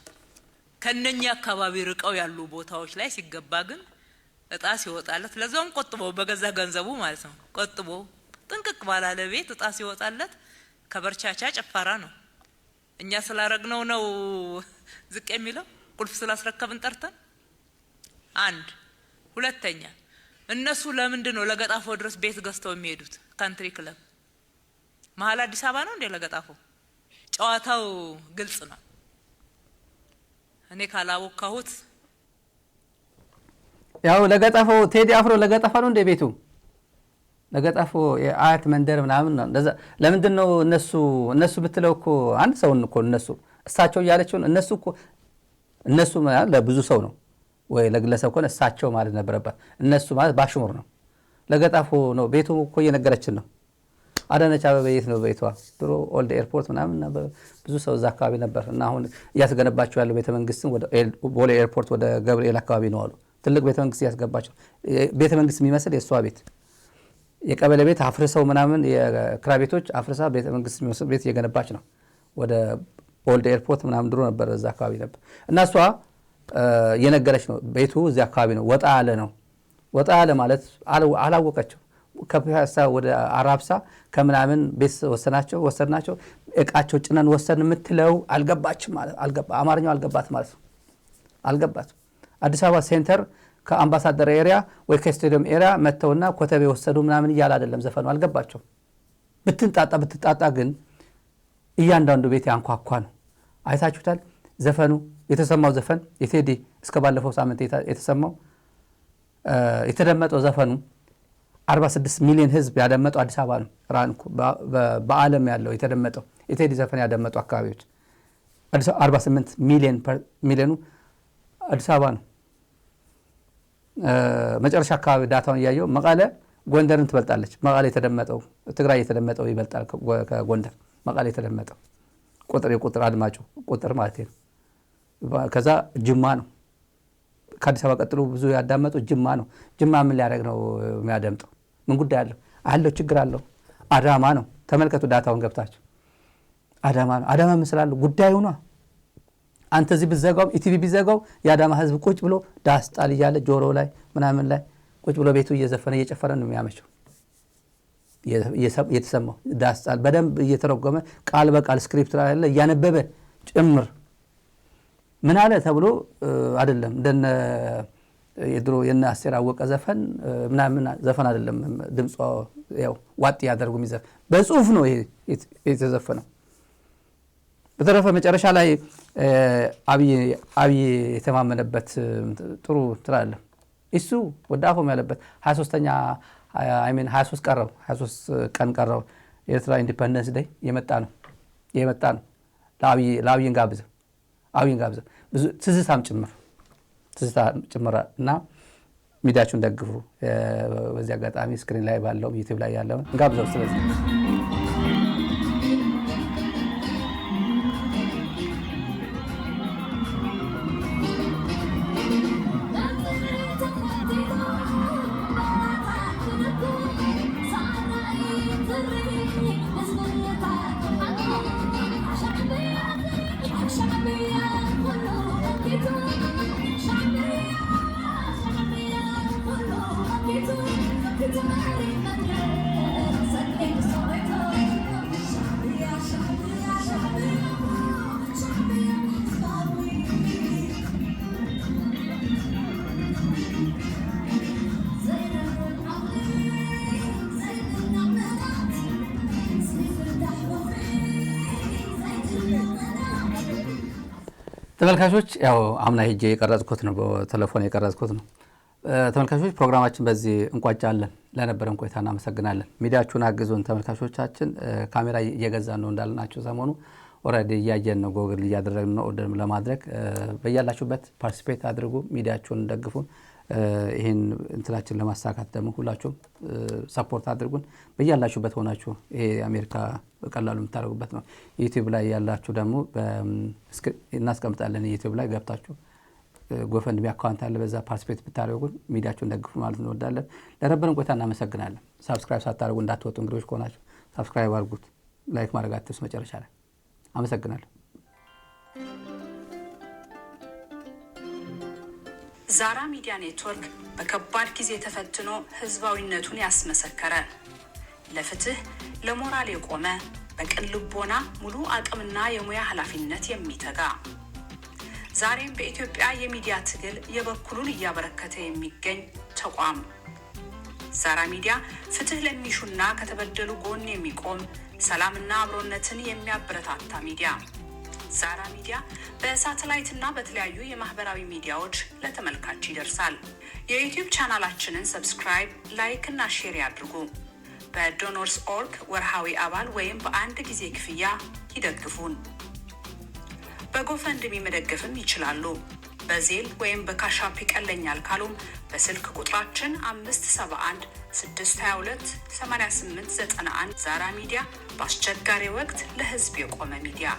ከነኚህ አካባቢ ርቀው ያሉ ቦታዎች ላይ ሲገባ ግን እጣ ሲወጣለት ለዛውም ቆጥቦ በገዛ ገንዘቡ ማለት ነው ቆጥቦ ጥንቅቅ ባላለ ቤት እጣ ሲወጣለት ከበርቻቻ ጨፋራ ነው። እኛ ስላረግነው ነው ዝቅ የሚለው ቁልፍ ስላስረከብን ጠርተን። አንድ ሁለተኛ እነሱ ለምንድን ነው ለገጣፎ ድረስ ቤት ገዝተው የሚሄዱት? ካንትሪ ክለብ መሀል አዲስ አበባ ነው እንደ ለገጣፎ። ጨዋታው ግልጽ ነው። እኔ ካላወካሁት ያው ለገጣፎ ቴዲ አፍሮ ለገጣፎ ነው እንደ ቤቱ ለገጣፎ የአያት መንደር ምናምን ነው። ለምንድን ነው እነሱ ብትለው እኮ አንድ ሰው እኮ እሳቸው እያለችው እነሱ ማለት ለብዙ ሰው ነው ወይ ለግለሰብ ከሆነ እሳቸው ማለት ነበረባት። እነሱ ማለት ባሽሙር ነው። ለገጣፎ ነው ቤቱ እኮ እየነገረችን ነው። አዳነች አበበ የት ነው ቤቷ? ድሮ ኦልድ ኤርፖርት ምናምን ነበር። ብዙ ሰው እዛ አካባቢ ነበር። እና አሁን እያስገነባቸው ያለው ቤተመንግስትን ወደ ቦሌ ኤርፖርት ወደ ገብርኤል አካባቢ ነው አሉ። ትልቅ ቤተመንግስት እያስገባቸው ቤተመንግስት የሚመስል የሷ ቤት የቀበሌ ቤት አፍርሰው ምናምን የክራ ቤቶች አፍርሳ ቤተመንግስት የሚመስል ቤት እየገነባች ነው። ወደ ኦልድ ኤርፖርት ምናምን ድሮ ነበር እዛ አካባቢ ነበር። እና እሷ የነገረች ነው ቤቱ እዚህ አካባቢ ነው። ወጣ ያለ ነው። ወጣ ያለ ማለት አላወቀችው። ከፒያሳ ወደ አራብሳ ከምናምን ቤት ወሰድናቸው እቃቸው ጭነን ወሰን የምትለው አልገባችም ማለት አማርኛው አልገባት ማለት ነው። አልገባት አዲስ አበባ ሴንተር ከአምባሳደር ኤሪያ ወይ ከስቴዲየም ኤሪያ መተውና ኮተቤ ወሰዱ ምናምን እያለ አይደለም ዘፈኑ። አልገባቸው። ብትጣጣ ግን እያንዳንዱ ቤት ያንኳኳ ነው። አይታችሁታል። ዘፈኑ የተሰማው ዘፈን የቴዲ እስከ ባለፈው ሳምንት የተሰማው የተደመጠው ዘፈኑ 46 ሚሊዮን ህዝብ ያደመጠው አዲስ አበባ ነው። ራንኩ በዓለም ያለው የተደመጠው የቴዲ ዘፈን ያደመጠው አካባቢዎች 48 ሚሊዮኑ አዲስ አበባ ነው። መጨረሻ አካባቢ ዳታውን ያየው መቀለ ጎንደርን ትበልጣለች። መቀለ የተደመጠው ትግራይ የተደመጠው ይበልጣል ከጎንደር። መቀለ የተደመጠው የቁጥር አድማጩ ቁጥር ማለት ነው። ከዛ ጅማ ነው። ከአዲስ አበባ ቀጥሎ ብዙ ያዳመጠው ጅማ ነው። ጅማ ምን ሊያደርግ ነው የሚያደምጠው? ምን ጉዳይ አለው? ችግር አለው። አዳማ ነው። ተመልከቱ ዳታውን ገብታችሁ። አዳማ ነው። አዳማ ምን ስላለው ጉዳዩ ነው። አንተ እዚህ ብትዘጋው ኢቲቪ ቢዘጋው የአዳማ ህዝብ ቁጭ ብሎ ዳስጣል እያለ ጆሮ ላይ ምናምን ላይ ቁጭ ብሎ ቤቱ እየዘፈነ እየጨፈረ ነው የሚያመቸው። የተሰማው ዳስጣል በደንብ እየተረጎመ ቃል በቃል ስክሪፕት ላይ ያለ እያነበበ ጭምር ምን አለ ተብሎ አይደለም። እንደነ የድሮ የና አስቴር አወቀ ዘፈን ምናምን ዘፈን አይደለም። ድምጿ ያው ዋጥ ያደርጉ የሚዘፍ በጽሁፍ ነው ይሄ የተዘፈነው። በተረፈ መጨረሻ ላይ አብይ የተማመነበት ጥሩ ትላለ እሱ ወደ አፎም ያለበት 23 ቀን ቀረው ኤርትራ ኢንዲፔንደንስ ዴይ የመጣ ነው ለአብይን ጋብዘው ብዙ ትዝታም ጭምር እና ሚዲያችሁን ደግፉ። በዚህ አጋጣሚ ስክሪን ላይ ባለው ዩቲዩብ ላይ ያለውን ጋብዘው። ስለዚህ ተመልካቾች ያው አምና ሄጄ የቀረጽኩት ነው በቴሌፎን የቀረጽኩት ነው። ተመልካቾች ፕሮግራማችን በዚህ እንቋጫለን። ለነበረን ቆይታ እናመሰግናለን። ሚዲያችሁን አግዙን ተመልካቾቻችን። ካሜራ እየገዛን ነው እንዳልናችሁ ሰሞኑ ኦሬዲ እያየን ነው፣ ጎግል እያደረግን ነው ኦርደር ለማድረግ። በእያላችሁበት ፓርቲሲፔት አድርጉ፣ ሚዲያችሁን ደግፉን። ይሄን እንትናችን ለማሳካት ደግሞ ሁላችሁም ሰፖርት አድርጉን። በእያላችሁበት ሆናችሁ ይሄ አሜሪካ በቀላሉ የምታደርጉበት ነው። ዩቲዩብ ላይ ያላችሁ ደግሞ እናስቀምጣለን። ዩቲዩብ ላይ ገብታችሁ ጎፈንድሚ አካውንት አለ፣ በዛ ፓርቲሲፔት ብታደርጉን ሚዲያችሁን ደግፉ ማለት እንወዳለን። ለነበረን ቆይታ እናመሰግናለን። ሳብስክራይብ ሳታደርጉ እንዳትወጡ እንግዶች ከሆናችሁ ሳብስክራይብ አድርጉት፣ ላይክ ማድረግ አትርሱ። መጨረሻ ላይ አመሰግናለሁ። ዛራ ሚዲያ ኔትወርክ በከባድ ጊዜ ተፈትኖ ህዝባዊነቱን ያስመሰከረ፣ ለፍትህ ለሞራል የቆመ፣ በቅን ልቦና ሙሉ አቅምና የሙያ ኃላፊነት የሚተጋ፣ ዛሬም በኢትዮጵያ የሚዲያ ትግል የበኩሉን እያበረከተ የሚገኝ ተቋም። ዛራ ሚዲያ ፍትህ ለሚሹና ከተበደሉ ጎን የሚቆም፣ ሰላምና አብሮነትን የሚያበረታታ ሚዲያ። ዛራ ሚዲያ በሳተላይትና በተለያዩ የማህበራዊ ሚዲያዎች ለተመልካች ይደርሳል። የዩቲዩብ ቻናላችንን ሰብስክራይብ፣ ላይክ እና ሼር ያድርጉ። በዶኖርስ ኦርግ ወርሃዊ አባል ወይም በአንድ ጊዜ ክፍያ ይደግፉን። በጎፈንድሚ መደገፍም ይችላሉ። በዜል ወይም በካሻፕ ይቀለኛል ካሉም በስልክ ቁጥራችን 571 622 8891። ዛራ ሚዲያ በአስቸጋሪ ወቅት ለህዝብ የቆመ ሚዲያ።